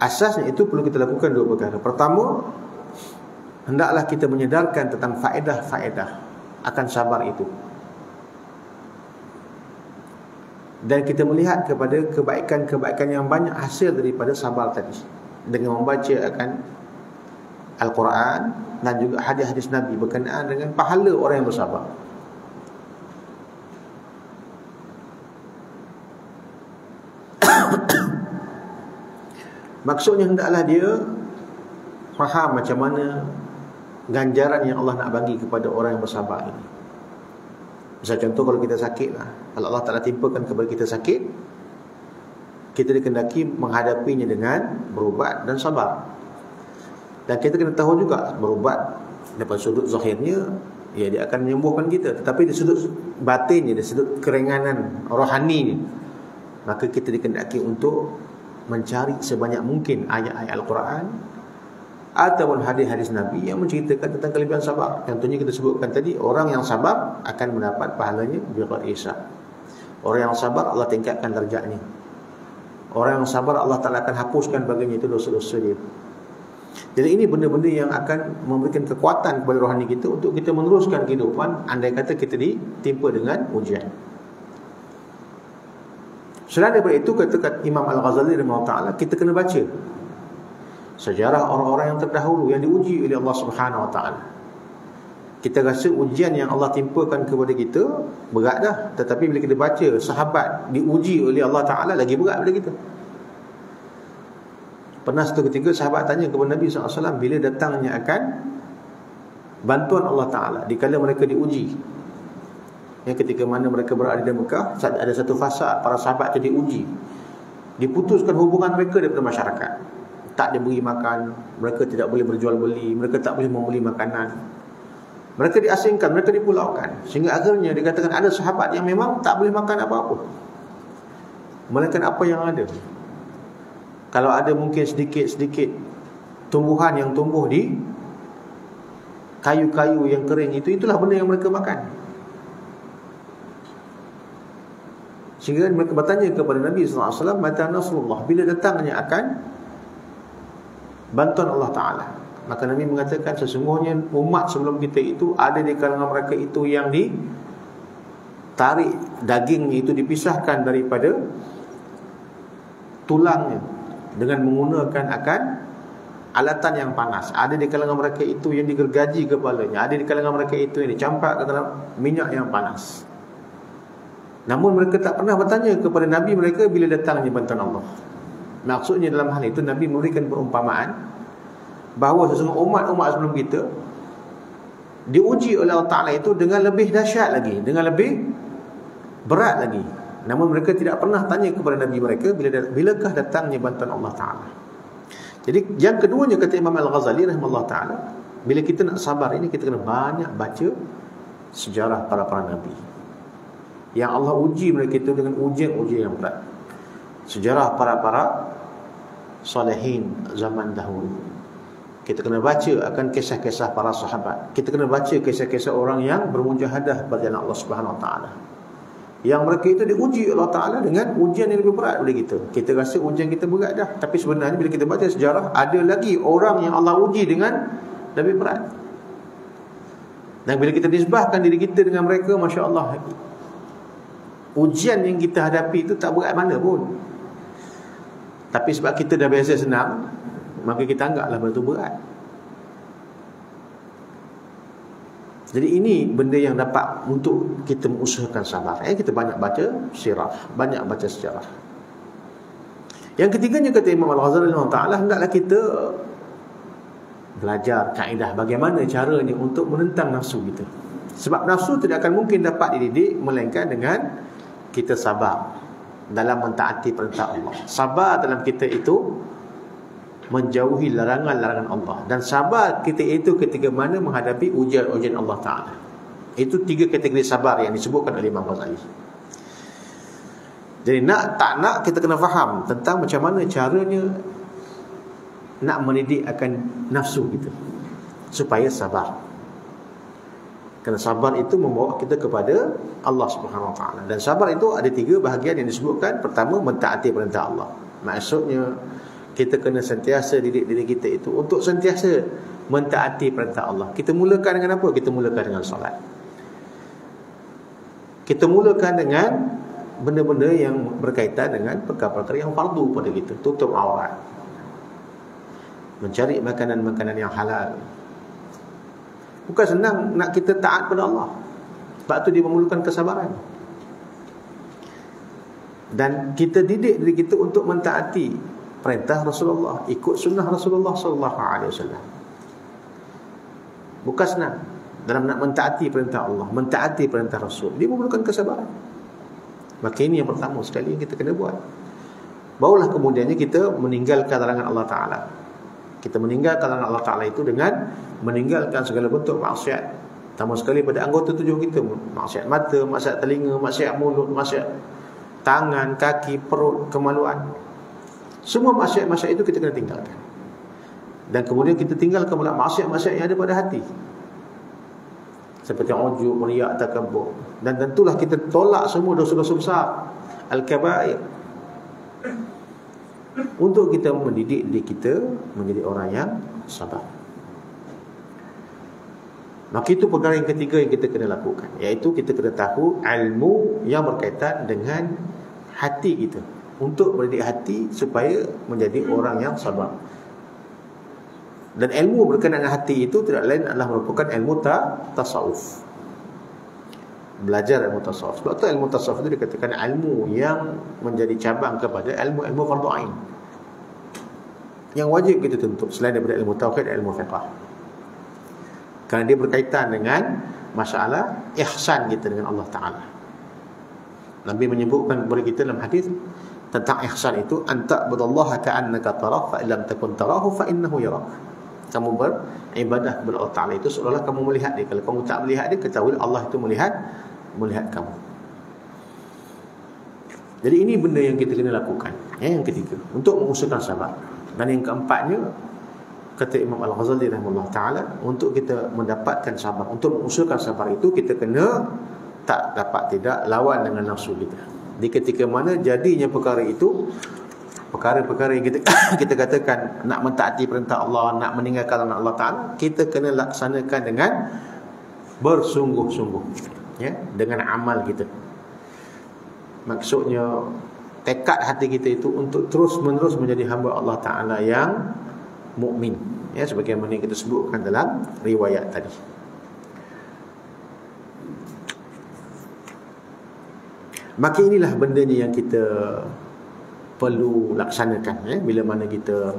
Asasnya itu perlu kita lakukan dua perkara. Pertama, hendaklah kita menyedarkan tentang faedah-faedah akan sabar itu, dan kita melihat kepada kebaikan-kebaikan yang banyak hasil daripada sabar tadi, dengan membaca akan Al-Quran dan juga hadis-hadis Nabi berkenaan dengan pahala orang yang bersabar. Maksudnya hendaklah dia faham macam mana ganjaran yang Allah nak bagi kepada orang yang bersabar ini. Misal contoh, kalau kita sakit lah, kalau Allah Ta'ala timpakan kepada kita sakit, kita dikendaki menghadapinya dengan berubat dan sabar. Dan kita kena tahu juga, berubat daripada sudut zahirnya, ya, dia akan menyembuhkan kita. Tetapi dari sudut batinnya, dari sudut keringanan rohani ni, maka kita dikendaki untuk mencari sebanyak mungkin ayat-ayat Al-Quran ataupun hadis-hadis Nabi yang menceritakan tentang kelebihan sabar. Contohnya kita sebutkan tadi, orang yang sabar akan mendapat pahalanya bighairi hisab. Orang yang sabar Allah tingkatkan darjatnya. Orang yang sabar Allah Ta'ala akan hapuskan baginya itu dosa-dosa dia. Jadi ini benda-benda yang akan memberikan kekuatan kepada rohani kita untuk kita meneruskan kehidupan andai kata kita ditimpa dengan ujian. Selain daripada itu, kata Imam Al-Ghazali rahimahullah ta'ala, kita kena baca sejarah orang-orang yang terdahulu yang diuji oleh Allah Subhanahu Wa Ta'ala. Kita rasa ujian yang Allah timpakan kepada kita berat dah, tetapi bila kita baca sahabat diuji oleh Allah Ta'ala, lagi berat daripada kita. Pernah satu ketika sahabat tanya kepada Nabi SAW bila datangnya akan bantuan Allah Ta'ala dikala mereka diuji. Yang ketika mana mereka berada di Mekah, ada satu fasa para sahabat itu diuji, diputuskan hubungan mereka daripada masyarakat, tak diberi makan, mereka tidak boleh berjual beli, mereka tak boleh membeli makanan, mereka diasingkan, mereka dipulaukan. Sehingga akhirnya dikatakan ada sahabat yang memang tak boleh makan apa-apa, melainkan apa yang ada. Kalau ada mungkin sedikit-sedikit tumbuhan yang tumbuh di kayu-kayu yang kering itu, itulah benda yang mereka makan. Sehingga mereka bertanya kepada Nabi SAW, mata nasrullah, bila datangnya akan bantuan Allah Ta'ala. Maka Nabi mengatakan, sesungguhnya umat sebelum kita itu ada di kalangan mereka itu yang ditarik dagingnya itu, dipisahkan daripada tulangnya dengan menggunakan akan alatan yang panas. Ada di kalangan mereka itu yang digergaji kepalanya, ada di kalangan mereka itu yang dicampak ke dalam minyak yang panas. Namun mereka tak pernah bertanya kepada Nabi mereka bila datangnya bantuan Allah. Maksudnya dalam hal itu Nabi memberikan perumpamaan bahawa sesungguhnya umat-umat sebelum kita diuji oleh Allah Ta'ala itu dengan lebih dahsyat lagi, dengan lebih berat lagi. Namun mereka tidak pernah tanya kepada Nabi mereka bilakah datangnya bantuan Allah Ta'ala. Jadi yang keduanya, kata Imam Al-Ghazali rahimahullah ta'ala, bila kita nak sabar ini, kita kena banyak baca sejarah para Nabi yang Allah uji mereka itu dengan ujian-ujian yang berat. Sejarah para salihin zaman dahulu. Kita kena baca akan kisah-kisah para sahabat. Kita kena baca kisah-kisah orang yang bermujahadah pada jalan Allah Subhanahu Wa Ta'ala. Yang mereka itu diuji Allah Ta'ala dengan ujian yang lebih berat daripada kita. Kita rasa ujian kita berat dah, tapi sebenarnya bila kita baca sejarah, ada lagi orang yang Allah uji dengan lebih berat. Dan bila kita nisbahkan diri kita dengan mereka, Masya Allah, ujian yang kita hadapi itu tak berat mana pun. Tapi sebab kita dah biasa senang, maka kita anggaplah benda itu berat. Jadi ini benda yang dapat untuk kita mengusahakan sabar. Kita banyak baca sirah, banyak baca sejarah. Yang ketiganya, kata Imam Al-Ghazali Ta'ala, hendaklah kita belajar kaedah bagaimana caranya untuk menentang nafsu kita. Sebab nafsu tidak akan mungkin dapat dididik melainkan dengan kita sabar dalam mentaati perintah Allah. Sabar dalam kita itu menjauhi larangan-larangan Allah. Dan sabar kita itu ketika mana menghadapi ujian-ujian Allah Ta'ala. Itu 3 kategori sabar yang disebutkan oleh Imam Ghazali. Jadi nak tak nak, kita kena faham tentang macam mana caranya nak mendidik akan nafsu kita supaya sabar. Kerana sabar itu membawa kita kepada Allah Subhanahu Wa Ta'ala. Dan sabar itu ada 3 bahagian yang disebutkan. Pertama, mentaati perintah Allah. Maksudnya kita kena sentiasa didik diri kita itu untuk sentiasa mentaati perintah Allah. Kita mulakan dengan apa? Kita mulakan dengan solat. Kita mulakan dengan benda-benda yang berkaitan dengan perkara-perkara yang fardu pada kita. Tutup aurat, mencari makanan-makanan yang halal. Bukan senang nak kita taat pada Allah. Sebab tu dia memerlukan kesabaran. Dan kita didik diri kita untuk mentaati perintah Rasulullah, ikut sunnah Rasulullah SAW. Bukan senang dalam nak mentaati perintah Allah, mentaati perintah Rasul. Dia memerlukan kesabaran. Maka ini yang pertama sekali yang kita kena buat. Barulah kemudiannya kita meninggalkan larangan Allah Ta'ala. Kita meninggalkan larangan Allah Ta'ala itu dengan meninggalkan segala bentuk maksiat. Pertama sekali pada anggota tujuh kita, maksiat mata, maksiat telinga, maksiat mulut, maksiat tangan, kaki, perut, kemaluan. Semua maksiat-maksiat itu kita kena tinggalkan. Dan kemudian kita tinggalkan pula maksiat-maksiat yang ada pada hati, seperti ujub, riak, takabur. Dan tentulah kita tolak semua dosa-dosa besar, al-kabair, untuk kita mendidik diri kita menjadi orang yang sabar. Maka itu perkara yang ketiga yang kita kena lakukan, iaitu kita kena tahu ilmu yang berkaitan dengan hati kita, untuk mendidik hati supaya menjadi orang yang sabar. Dan ilmu berkenaan dengan hati itu tidak lain adalah merupakan ilmu tasawuf. Belajar ilmu tasawuf. Sebab tu ilmu tasawuf itu dikatakan ilmu yang menjadi cabang kepada ilmu-ilmu fardu ain, yang wajib kita tuntut selain daripada ilmu tauhid dan ilmu fiqh. Kerana dia berkaitan dengan masalah ihsan kita dengan Allah Ta'ala. Nabi menyebutkan kepada kita dalam hadis tentang ihsan itu, anta budallaha ka'annaka tarah fa illam takun tarahu fa innahu yarak. Kamu beribadah kepada Allah Ta'ala itu seolah-olah kamu melihat dia. Kalau kamu tak melihat dia, ketahui Allah itu melihat kamu. Jadi ini benda yang kita kena lakukan, yang ketiga, untuk mengusahakan sabar. Dan yang keempatnya, kata Imam Al-Ghazali rahimahullah ta'ala, untuk kita mendapatkan sabar, untuk mengusahakan sabar itu, kita kena tak dapat tidak lawan dengan nafsu kita. Di ketika mana jadinya perkara itu, perkara-perkara yang kita katakan nak mentaati perintah Allah, nak meninggalkan larangan Allah Ta'ala, kita kena laksanakan dengan bersungguh-sungguh, ya, dengan amal kita. Maksudnya tekad hati kita itu untuk terus-menerus menjadi hamba Allah Ta'ala yang mukmin, ya, sebagaimana yang kita sebutkan dalam riwayat tadi. Maka inilah bendanya yang kita perlu laksanakan, ya, bila mana kita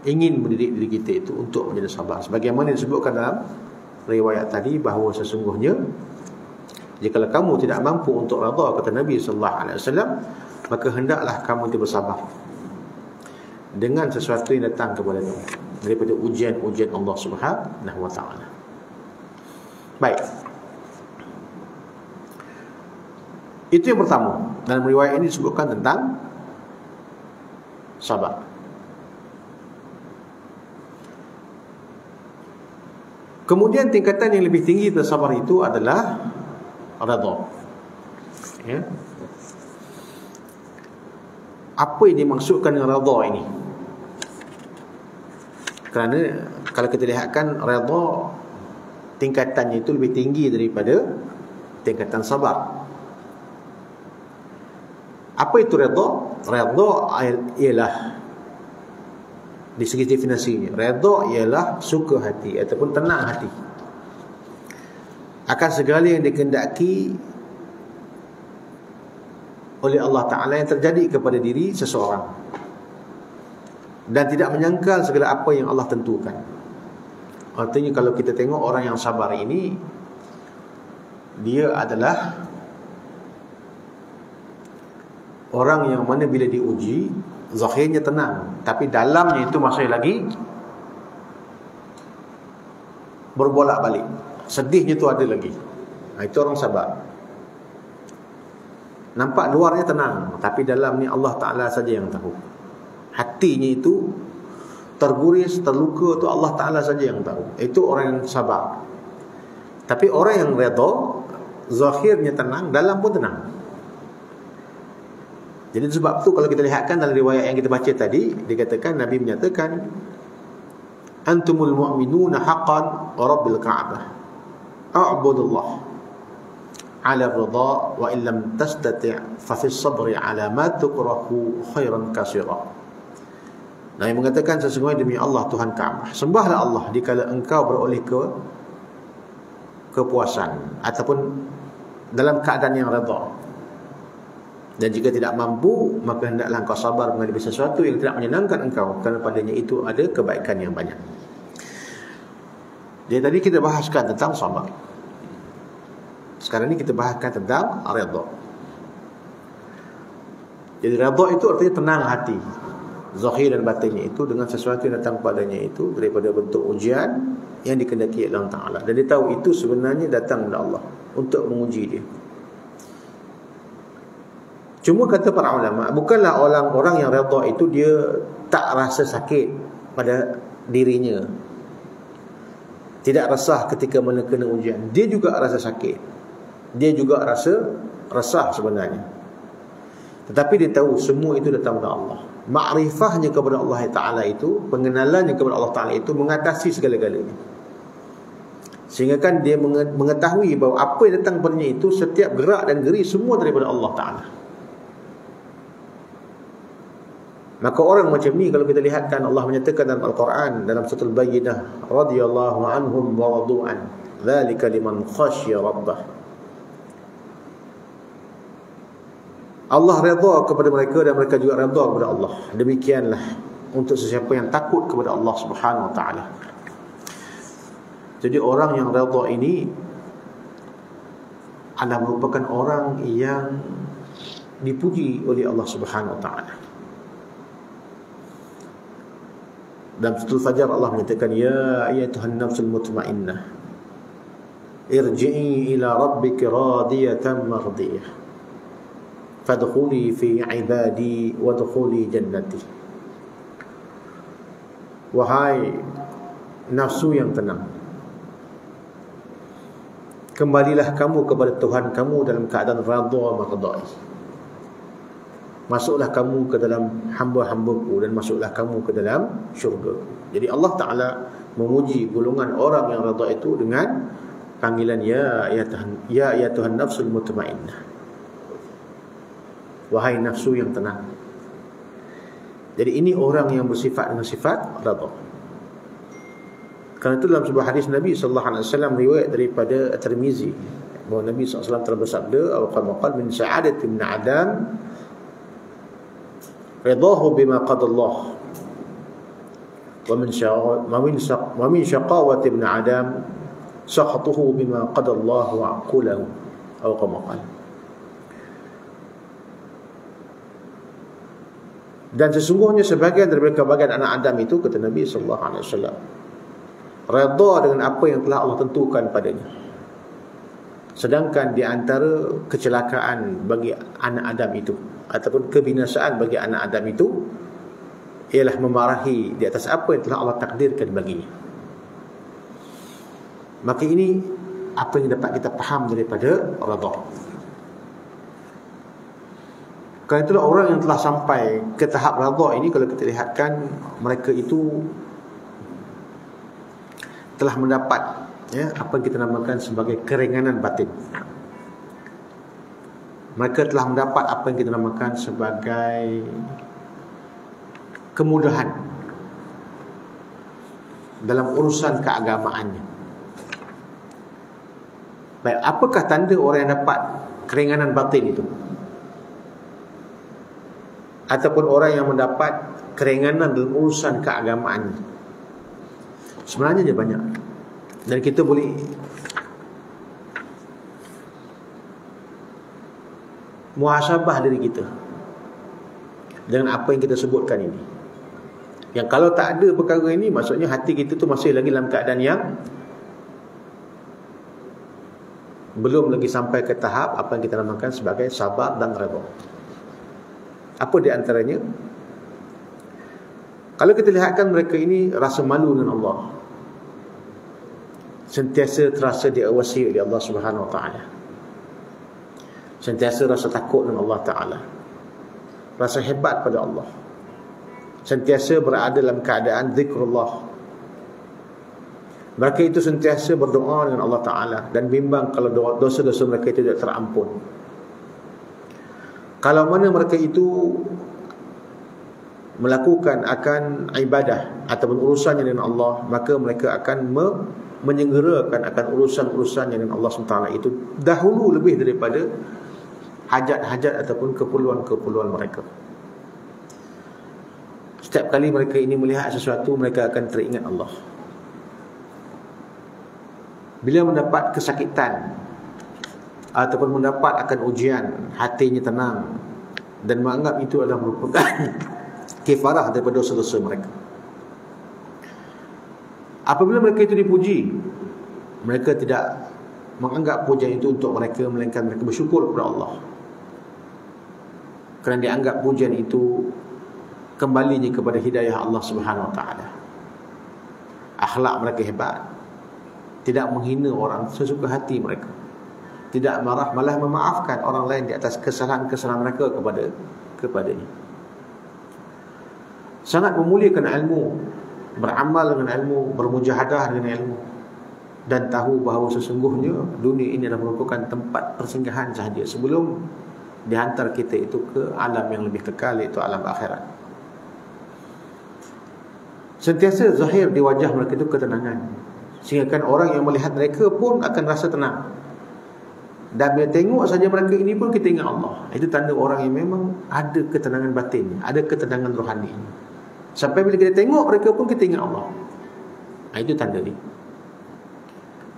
ingin mendidik diri kita itu untuk menjadi sabar. Sebagaimana disebutkan dalam riwayat tadi, bahawa sesungguhnya jika kamu tidak mampu untuk redha, kata Nabi SAW, maka hendaklah kamu itu bersabar dengan sesuatu yang datang kepada kamu daripada ujian-ujian Allah Subhanahu wa ta'ala. Baik, itu yang pertama. Dalam riwayat ini disebutkan tentang sabar. Kemudian tingkatan yang lebih tinggi dari sabar itu adalah redha. Ya. Apa yang dimaksudkan dengan redha ini? Kerana kalau kita lihatkan redha tingkatannya itu lebih tinggi daripada tingkatan sabar. Apa itu redha? Redha ialah, di segi definisinya, redha ialah suka hati ataupun tenang hati akan segala yang dikehendaki oleh Allah Ta'ala yang terjadi kepada diri seseorang, dan tidak menyangkal segala apa yang Allah tentukan. Artinya kalau kita tengok orang yang sabar ini, dia adalah orang yang mana bila diuji, zahirnya tenang, tapi dalamnya itu masih lagi berbolak-balik. Sedihnya itu ada lagi. Itu orang sabar. Nampak luarnya tenang, tapi dalamnya Allah Ta'ala saja yang tahu. Hatinya itu terguris, terluka, itu Allah Ta'ala saja yang tahu. Itu orang yang sabar. Tapi orang yang redha, zahirnya tenang, dalam pun tenang. Jadi sebab tu kalau kita lihatkan dalam riwayat yang kita baca tadi, dikatakan, Nabi menyatakan, antumul mu'minuna haqqan wa rabbil ka'bah a'budullah ala ridha wa illam tastati' fa fi sabri ala ma tukrahu khairan kasira. Nabi mengatakan, sesungguhnya demi Allah Tuhan Ka'bah, sembahlah Allah dikala engkau beroleh kepuasan ataupun dalam keadaan yang redha. Dan jika tidak mampu, maka hendaklah engkau sabar menghadapi sesuatu yang tidak menyenangkan engkau, kerana padanya itu ada kebaikan yang banyak. Jadi tadi kita bahaskan tentang sabar. Sekarang ini kita bahaskan tentang redha. Jadi redha itu artinya tenang hati, zahir dan batinnya itu, dengan sesuatu yang datang padanya itu daripada bentuk ujian yang dikehendaki Allah Ta'ala. Dan dia tahu itu sebenarnya datang dari Allah untuk menguji dia. Cuma kata para ulama, bukanlah orang-orang yang redha itu dia tak rasa sakit pada dirinya, tidak resah ketika mana kena ujian. Dia juga rasa sakit, dia juga rasa resah sebenarnya. Tetapi dia tahu semua itu datang dari Allah. Makrifahnya kepada Allah Ta'ala itu, pengenalannya kepada Allah Ta'ala itu mengatasi segala-galanya. Sehingga kan dia mengetahui bahawa apa yang datang padanya itu, setiap gerak dan geri semua daripada Allah Ta'ala. Maka orang macam ni kalau kita lihatkan, Allah menyatakan dalam Al-Quran dalam surah Al-Bayyinah, radhiyallahu anhum wa radu'an dzalika liman khasya rabbah. Allah redha kepada mereka dan mereka juga redha kepada Allah. Demikianlah untuk sesiapa yang takut kepada Allah Subhanahu wa taala. Jadi orang yang redha ini adalah merupakan orang yang dipuji oleh Allah Subhanahu wa taala. Dalam surah Fajar Allah menyatakan, ya ayyatuhan nafsul mutmainnah irji'i ila rabbiki radiyatan mardiyah fadkhuli fi ibadi wadkhuli jannati. Wahai nafsu yang tenang, kembalilah kamu kepada Tuhan kamu dalam keadaan radha mardai. Masuklah kamu ke dalam hamba-hambaku dan masuklah kamu ke dalam syurga. Jadi Allah Ta'ala memuji golongan orang yang redha itu dengan panggilan ya Tuhan nafsul mutmainnah, wahai nafsu yang tenang. Jadi ini orang yang bersifat dengan sifat redha. Kerana itu dalam sebuah hadis Nabi SAW riwayat daripada At-Tirmizi, bahawa Nabi SAW telah bersabda, "Qala min sa'adati ibn Adam ridahu bima qadallah wa min syaqawati ibn Adam sakhatuhu bima qadallah wa aqulahu." Atau kama qala. Dan sesungguhnya sebagian daripada kebahagiaan anak Adam itu, kata Nabi SAW, redha dengan apa yang telah Allah tentukan padanya. Sedangkan di antara kecelakaan bagi anak Adam itu, ataupun kebinasaan bagi anak Adam itu, ialah memarahi di atas apa yang telah Allah takdirkan baginya. Maka ini apa yang dapat kita faham daripada redha. Kerana itulah orang yang telah sampai ke tahap redha ini, kalau kita lihatkan, mereka itu telah mendapat apa yang kita namakan sebagai keringanan batin. Mereka telah mendapat apa yang kita namakan sebagai kemudahan dalam urusan keagamaannya. Baik, apakah tanda orang yang dapat keringanan batin itu? Ataupun orang yang mendapat keringanan dalam urusan keagamaan? Sebenarnya dia banyak. Dan kita boleh muhasabah diri kita dengan apa yang kita sebutkan ini. Yang kalau tak ada perkara ini, maksudnya hati kita tu masih lagi dalam keadaan yang belum lagi sampai ke tahap apa yang kita namakan sebagai sabar dan redha. Apa di antaranya? Kalau kita lihatkan, mereka ini rasa malu dengan Allah, sentiasa terasa diawasi oleh Allah Subhanahu Wa Taala, sentiasa rasa takut dengan Allah Ta'ala, rasa hebat pada Allah, sentiasa berada dalam keadaan zikrullah. Mereka itu sentiasa berdoa dengan Allah Ta'ala dan bimbang kalau dosa-dosa mereka itu tidak terampun. Kalau mana mereka itu melakukan akan ibadah ataupun urusannya dengan Allah, maka mereka akan menyegerakan akan urusan-urusannya dengan Allah SWT itu dahulu lebih daripada hajat-hajat ataupun keperluan-keperluan mereka. Setiap kali mereka ini melihat sesuatu, mereka akan teringat Allah. Bila mendapat kesakitan ataupun mendapat akan ujian, hatinya tenang dan menganggap itu adalah merupakan kifarah daripada dosa-dosa mereka. Apabila mereka itu dipuji, mereka tidak menganggap pujian itu untuk mereka, melainkan mereka bersyukur kepada Allah, kerana dianggap pujian itu kembalinya kepada hidayah Allah Subhanahu Wa Taala. Akhlak mereka hebat, tidak menghina orang sesuka hati mereka, tidak marah, malah memaafkan orang lain di atas kesalahan-kesalahan mereka kepadanya. Sangat memuliakan ilmu, beramal dengan ilmu, bermujahadah dengan ilmu, dan tahu bahawa sesungguhnya dunia ini adalah merupakan tempat persinggahan sahaja sebelum dihantar kita itu ke alam yang lebih kekal, iaitu alam akhirat. Sentiasa zahir di wajah mereka itu ketenangan, sehingga kan orang yang melihat mereka pun akan rasa tenang. Dan bila tengok saja mereka ini pun kita ingat Allah. Itu tanda orang yang memang ada ketenangan batin, ada ketenangan rohani. Sampai bila kita tengok mereka pun kita ingat Allah. Itu tanda ni.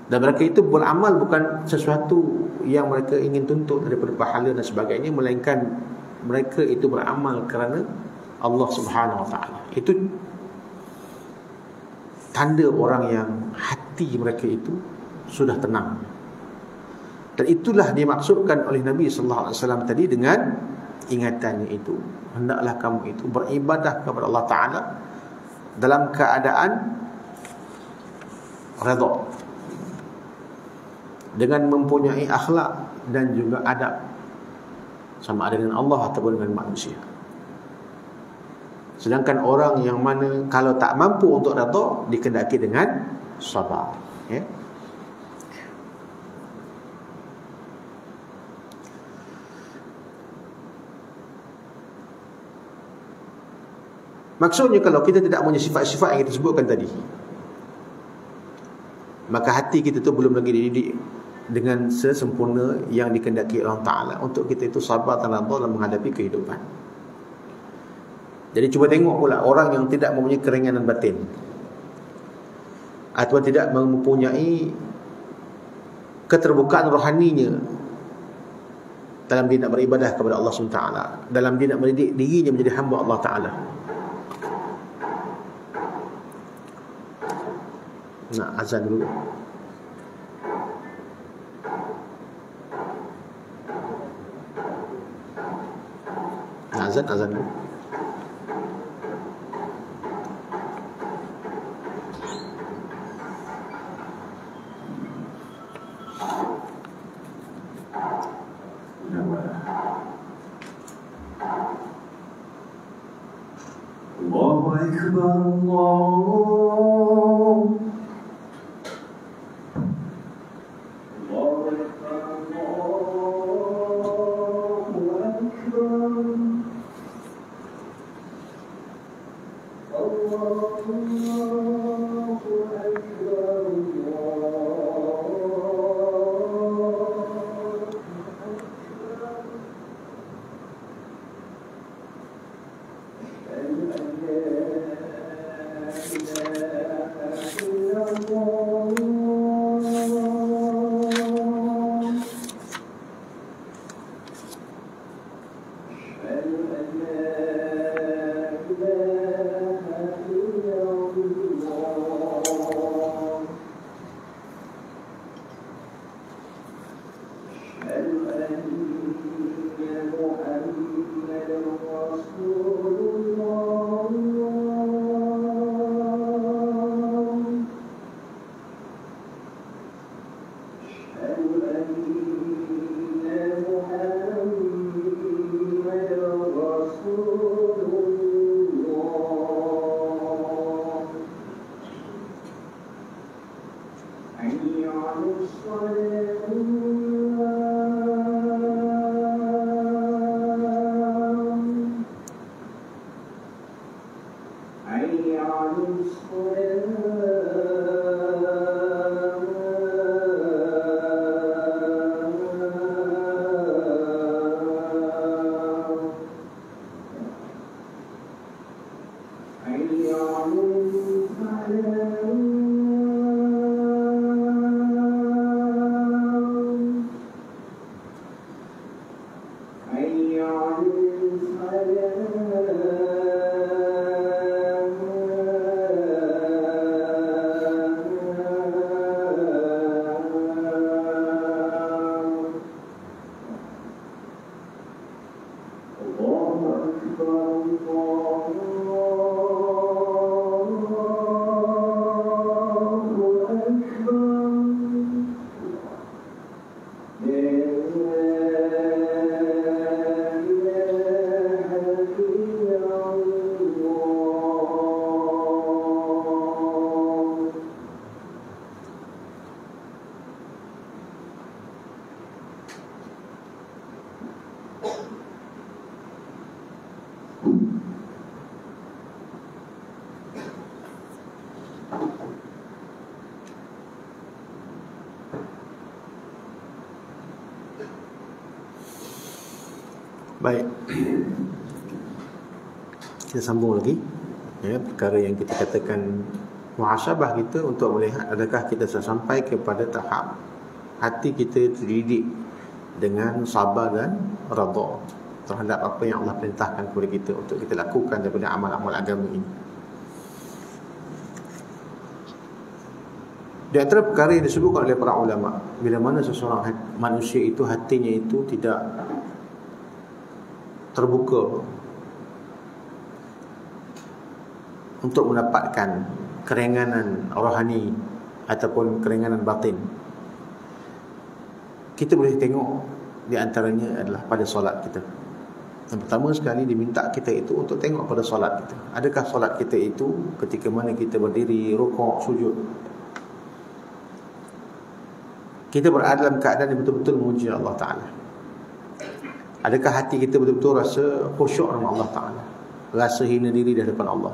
Dan mereka itu beramal bukan sesuatu yang mereka ingin tuntut daripada pahala dan sebagainya, melainkan mereka itu beramal kerana Allah Subhanahu Wa Taala. Itu tanda orang yang hati mereka itu sudah tenang. Dan itulah dimaksudkan oleh Nabi sallallahu alaihi wasallam tadi dengan ingatannya itu. Hendaklah kamu itu beribadah kepada Allah Ta'ala dalam keadaan redha, dengan mempunyai akhlak dan juga adab, sama ada dengan Allah ataupun dengan manusia. Sedangkan orang yang mana kalau tak mampu untuk redha, dikehendaki dengan sabar, ya. Maksudnya kalau kita tidak punya sifat-sifat yang kita sebutkan tadi, maka hati kita tu belum lagi dididik dengan sesempurna yang dikehendaki Allah Ta'ala untuk kita itu sabar dan redha dalam menghadapi kehidupan. Jadi cuba tengok pula orang yang tidak mempunyai keringanan batin atau tidak mempunyai keterbukaan rohaninya dalam dia nak beribadah kepada Allah SWT, dalam dia nak mendidik dirinya menjadi hamba Allah Ta'ala. Nak azan dulu. Azan dulu. أكبر Baik, kita sambung lagi ya, perkara yang kita katakan muhasabah kita untuk melihat adakah kita sampai kepada tahap hati kita terdidik dengan sabar dan redha terhadap apa yang Allah perintahkan kepada kita untuk kita lakukan daripada amal-amal agama ini. Di antara perkara yang disebutkan oleh para ulama, bila mana seseorang manusia itu hatinya itu tidak terbuka untuk mendapatkan keringanan rohani ataupun keringanan batin, kita boleh tengok di antaranya adalah pada solat kita. Yang pertama sekali diminta kita itu untuk tengok pada solat kita. Adakah solat kita itu ketika mana kita berdiri, rukuk, sujud, kita berada dalam keadaan yang betul-betul memuji Allah Ta'ala? Adakah hati kita betul-betul rasa khusyuk dengan Allah Ta'ala, rasa hina diri di hadapan Allah,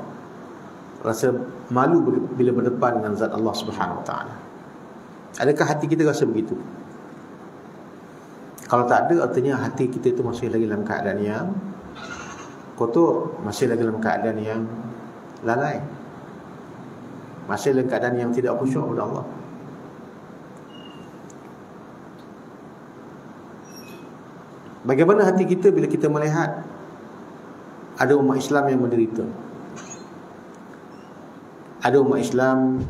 rasa malu bila berdepan dengan zat Allah Subhanahu Wa Ta'ala? Adakah hati kita rasa begitu? Kalau tak ada, artinya hati kita itu masih lagi dalam keadaan yang kotor, masih lagi dalam keadaan yang lalai, masih dalam keadaan yang tidak khusyuk kepada Allah. Bagaimana hati kita bila kita melihat ada umat Islam yang menderita, ada umat Islam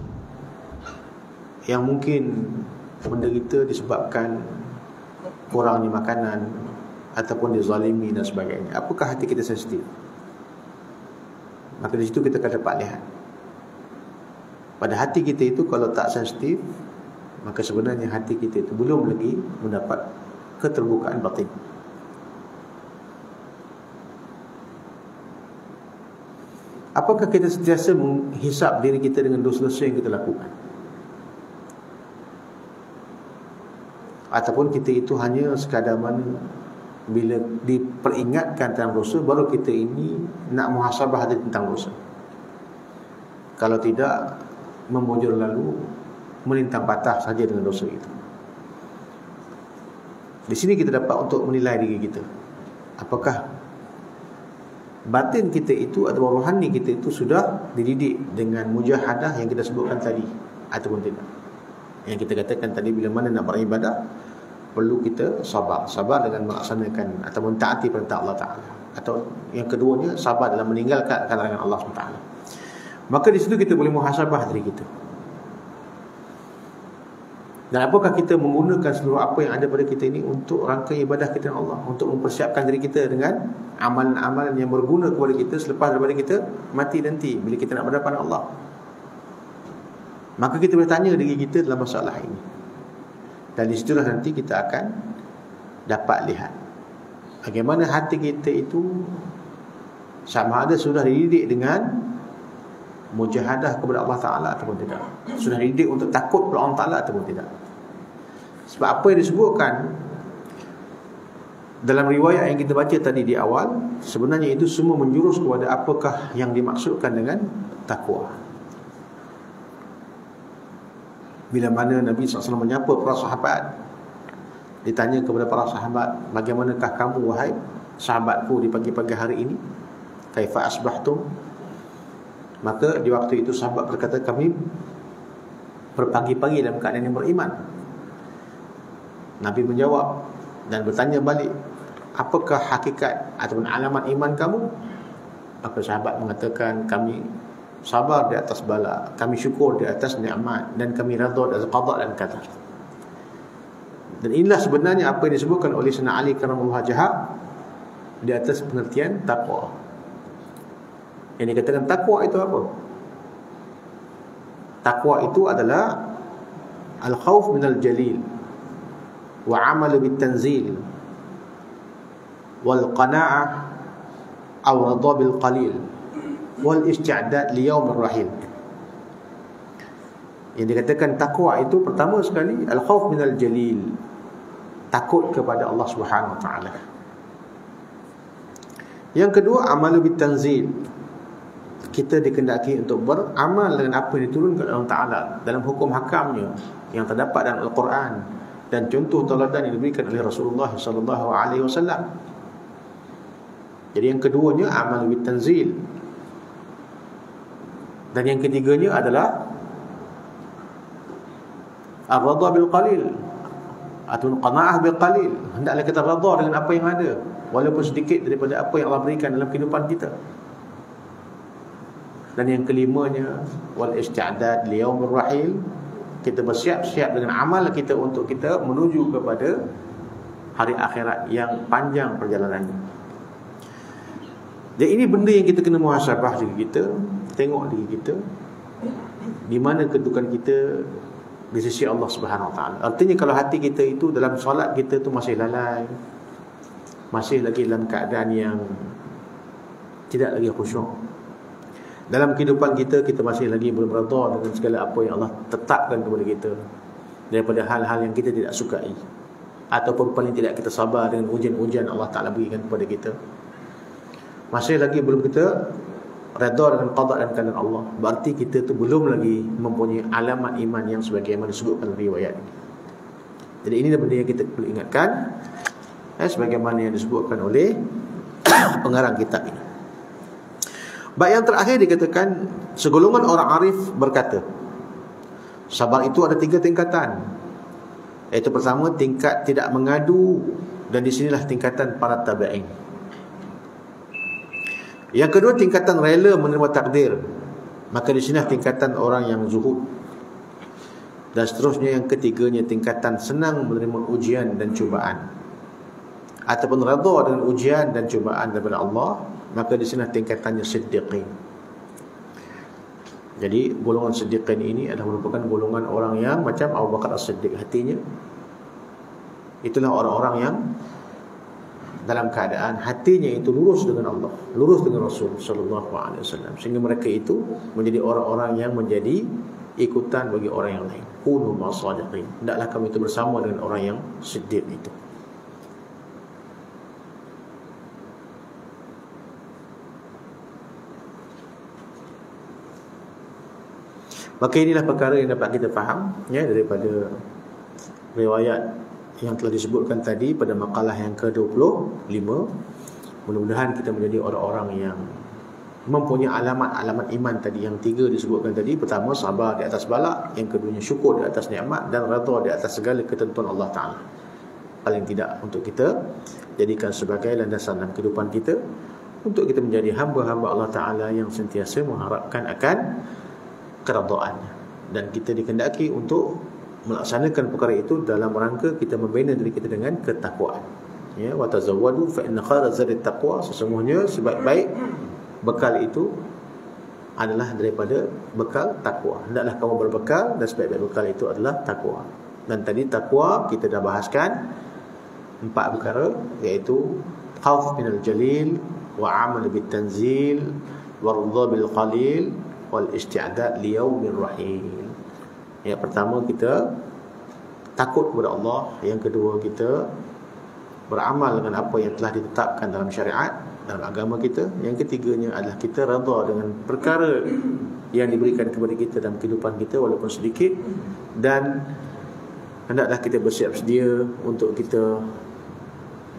yang mungkin menderita disebabkan kurangnya makanan ataupun dizalimi dan sebagainya? Apakah hati kita sensitif? Maka di situ kita akan dapat lihat pada hati kita itu, kalau tak sensitif, maka sebenarnya hati kita itu belum lagi mendapat keterbukaan batin. Apakah kita sentiasa menghisap diri kita dengan dosa-dosa yang kita lakukan? Ataupun kita itu hanya sekadar mana bila diperingatkan tentang dosa, baru kita ini nak muhasabah hati tentang dosa. Kalau tidak, membujur lalu, melintang patah saja dengan dosa itu. Di sini kita dapat untuk menilai diri kita. Apakah batin kita itu atau rohani kita itu sudah dididik dengan mujahadah yang kita sebutkan tadi, ataupun tidak. Yang kita katakan tadi, bila mana nak beribadah, perlu kita sabar dengan melaksanakan atau mentaati perintah Allah Ta'ala. Atau yang keduanya, sabar dalam meninggalkan larangan Allah SWT. Maka di situ kita boleh muhasabah diri kita. Dan apakah kita menggunakan seluruh apa yang ada pada kita ini untuk rangka ibadah kita dengan Allah, untuk mempersiapkan diri kita dengan amalan-amalan yang berguna kepada kita selepas daripada kita mati nanti, bila kita nak berhadapan Allah. Maka kita boleh tanya diri kita dalam masalah ini. Dan di situlah nanti kita akan dapat lihat bagaimana hati kita itu sama ada sudah dididik dengan mujahadah kepada Allah Ta'ala ataupun tidak, sudah dididik untuk takut kepada Allah Ta'ala ataupun tidak. Sebab apa yang disebutkan dalam riwayat yang kita baca tadi di awal, sebenarnya itu semua menjurus kepada apakah yang dimaksudkan dengan takwa. Bila mana Nabi SAW menyapa para sahabat, ditanya kepada para sahabat, bagaimanakah kamu wahai sahabatku di pagi-pagi hari ini? Kaifa asbahtum? Maka di waktu itu sahabat berkata, kami berpagi-pagi dalam keadaan yang beriman. Nabi menjawab dan bertanya balik, apakah hakikat ataupun alamat iman kamu? Maka sahabat mengatakan, kami sabar di atas bala, kami syukur di atas nikmat, dan kami redha di atas qada dan qadar. Dan inilah sebenarnya apa yang disebutkan oleh Sayyidina Ali karamallahu wajhah di atas pengertian takwa. Yang dikatakan takwa itu apa? Takwa itu adalah al-khauf minal jalil wa amal bit tanzil wal qana'ah aw radha bil qalil wal isti'dad li yaumir rahil. Yang dikatakan takwa itu pertama sekali al-khauf minal jalil, takut kepada Allah Subhanahu wa taala. Yang kedua amal bit tanzil, kita dikehendaki untuk beramal dengan apa yang diturunkan oleh Allah Ta'ala dalam hukum hakamnya yang terdapat dalam Al-Quran dan contoh teladan yang diberikan oleh Rasulullah SAW. Jadi yang keduanya amal bit tanzil, dan yang ketiganya adalah ar-radha bil qalil atau qanaah bil qalil. Hendaklah kita redha dengan apa yang ada, walaupun sedikit daripada apa yang Allah berikan dalam kehidupan kita. Dan yang kelimanya wal isti'dad li yaumir rahil, kita bersiap-siap dengan amal kita untuk kita menuju kepada hari akhirat yang panjang perjalanannya. Jadi ini benda yang kita kena muhasabah diri kita, tengok diri kita di mana kedudukan kita di sisi Allah Subhanahu wa taala. Artinya kalau hati kita itu dalam solat kita tu masih lalai, masih lagi dalam keadaan yang tidak lagi khusyuk, dalam kehidupan kita masih lagi belum redha dengan segala apa yang Allah tetapkan kepada kita daripada hal-hal yang kita tidak sukai, ataupun paling tidak kita sabar dengan ujian-ujian Allah Ta'ala berikan kepada kita, masih lagi belum kita redha dengan qada dan qadar Allah, berarti kita tu belum lagi mempunyai alamat iman yang sebagaimana disebutkan dalam riwayat ini. Jadi ini benda yang kita perlu ingatkan, sebagaimana yang disebutkan oleh pengarang kitab ini. Baik, yang terakhir dikatakan segolongan orang arif berkata, sabar itu ada 3 tingkatan. Iaitu pertama, tingkat tidak mengadu, dan di sinilah tingkatan para tabi'in. Yang kedua, tingkatan rela menerima takdir, maka di sinilah tingkatan orang yang zuhud. Dan seterusnya, yang ketiganya tingkatan senang menerima ujian dan cubaan, ataupun redha dengan ujian dan cubaan daripada Allah, maka di sini tingkatannya siddiqin. Jadi golongan siddiqin ini adalah merupakan golongan orang yang macam Abu Bakar As-Siddiq hatinya. Itulah orang-orang yang dalam keadaan hatinya itu lurus dengan Allah, lurus dengan Rasul sallallahu alaihi wasallam, sehingga mereka itu menjadi orang-orang yang menjadi ikutan bagi orang yang lain. Kunu ma'as-sadiqin, hendaklah kamu itu bersama dengan orang yang siddiq itu. Maka inilah perkara yang dapat kita faham ya daripada riwayat yang telah disebutkan tadi pada makalah yang ke-25. Mudah-mudahan kita menjadi orang-orang yang mempunyai alamat-alamat iman tadi. Yang 3 disebutkan tadi. Pertama, sabar di atas bala. Yang keduanya, syukur di atas nikmat. Dan redha di atas segala ketentuan Allah Ta'ala. Paling tidak untuk kita jadikan sebagai landasan dalam kehidupan kita, untuk kita menjadi hamba-hamba Allah Ta'ala yang sentiasa mengharapkan akan keredaannya. Dan kita dikehendaki untuk melaksanakan perkara itu dalam rangka kita membina diri kita dengan ketakwaan. Ya, wa tazawwadu fa inna khayra zadi taqwa, sesungguhnya sebaik-baik bekal itu adalah daripada bekal takwa. Hendaklah kamu berbekal, dan sebaik-baik bekal itu adalah takwa. Dan tadi takwa kita dah bahaskan 4 perkara, iaitu khauf minal jalil, wa amal bit tanzil, wa ridha bil qalil, wal isti'dad li yaumir rahim. Yang pertama, kita takut kepada Allah. Yang kedua, kita beramal dengan apa yang telah ditetapkan dalam syariat, dalam agama kita. Yang ketiganya adalah kita redha dengan perkara yang diberikan kepada kita dalam kehidupan kita walaupun sedikit. Dan hendaklah kita bersiap sedia untuk kita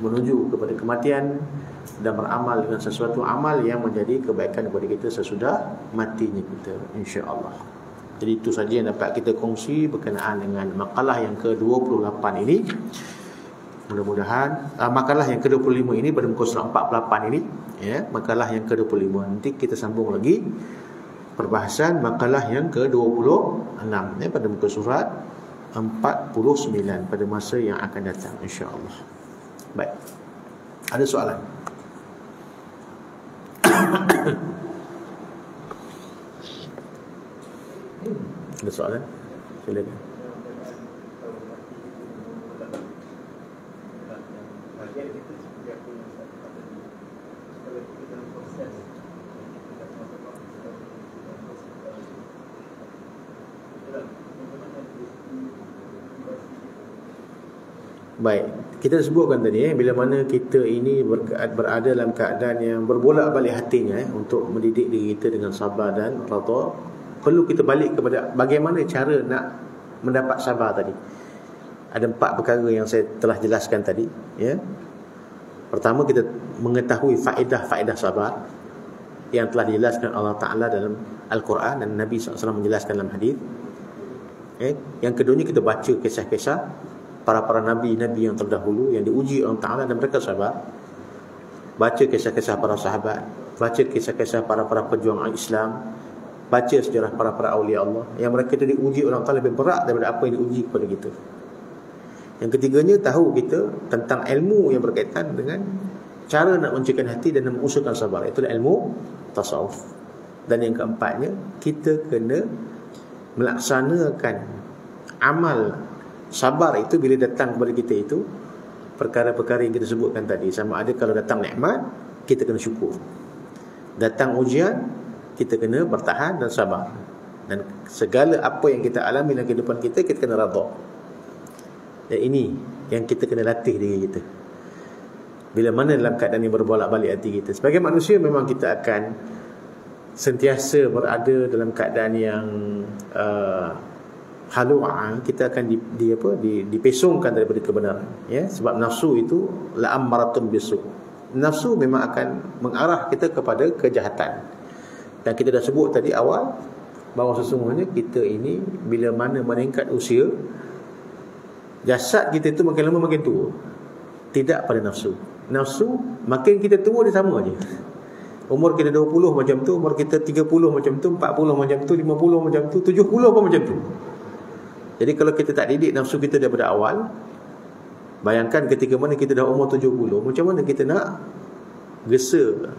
menuju kepada kematian dan beramal dengan sesuatu amal yang menjadi kebaikan kepada kita sesudah matinya kita, insya-Allah. Jadi itu saja yang dapat kita kongsi berkenaan dengan makalah yang ke-28 ini. Mudah-mudahan makalah yang ke-25 ini pada muka surat 48 ini ya, makalah yang ke-25. Nanti kita sambung lagi perbahasan makalah yang ke-26 ya, pada muka surat 49 pada masa yang akan datang, insya-Allah. Baik. Ada soalan? Ada soalan? Silakan. Baik, kita sebutkan tadi bila mana kita ini berada dalam keadaan yang berbolak-balik hatinya untuk mendidik diri kita dengan sabar dan redha, perlu kita balik kepada bagaimana cara nak mendapat sabar tadi. Ada 4 perkara yang saya telah jelaskan tadi ya. Pertama, kita mengetahui faedah-faedah sabar yang telah dijelaskan Allah Ta'ala dalam Al-Quran dan Nabi SAW menjelaskan dalam hadis. Yang keduanya, kita baca kisah-kisah para nabi-nabi yang terdahulu yang diuji Allah Ta'ala dan mereka sabar. Baca kisah-kisah para sahabat, baca kisah-kisah para pejuang Islam, baca sejarah para awliya Allah yang mereka itu diuji Allah Ta'ala lebih berat daripada apa yang diuji kepada kita. Yang ketiganya, tahu kita tentang ilmu yang berkaitan dengan cara nak mencegah hati dan mengusahakan sabar, itu ilmu tasawuf. Dan yang keempatnya, kita kena melaksanakan amal sabar itu bila datang kepada kita itu perkara-perkara yang kita sebutkan tadi. Sama ada kalau datang nikmat, kita kena syukur. Datang ujian, kita kena bertahan dan sabar. Dan segala apa yang kita alami dalam kehidupan kita, kita kena redha. Dan ini yang kita kena latih diri kita. Bila mana dalam keadaan yang berbolak-balik hati kita, sebagai manusia memang kita akan sentiasa berada dalam keadaan yang halu'a, kita akan dipesongkan daripada kebenaran ya, sebab nafsu itu la'ammaratun bisu. Nafsu memang akan mengarah kita kepada kejahatan. Dan kita dah sebut tadi awal bahawa sesungguhnya kita ini bila mana meningkat usia, jasad kita itu makin lama makin tua. Tidak pada nafsu. Nafsu makin kita tua dia sama je. Umur kita 20 macam tu, umur kita 30 macam tu, 40 macam tu, 50 macam tu, 70 pun macam tu. Jadi kalau kita tak didik nafsu kita daripada awal, bayangkan ketika mana kita dah umur 70, macam mana kita nak gesa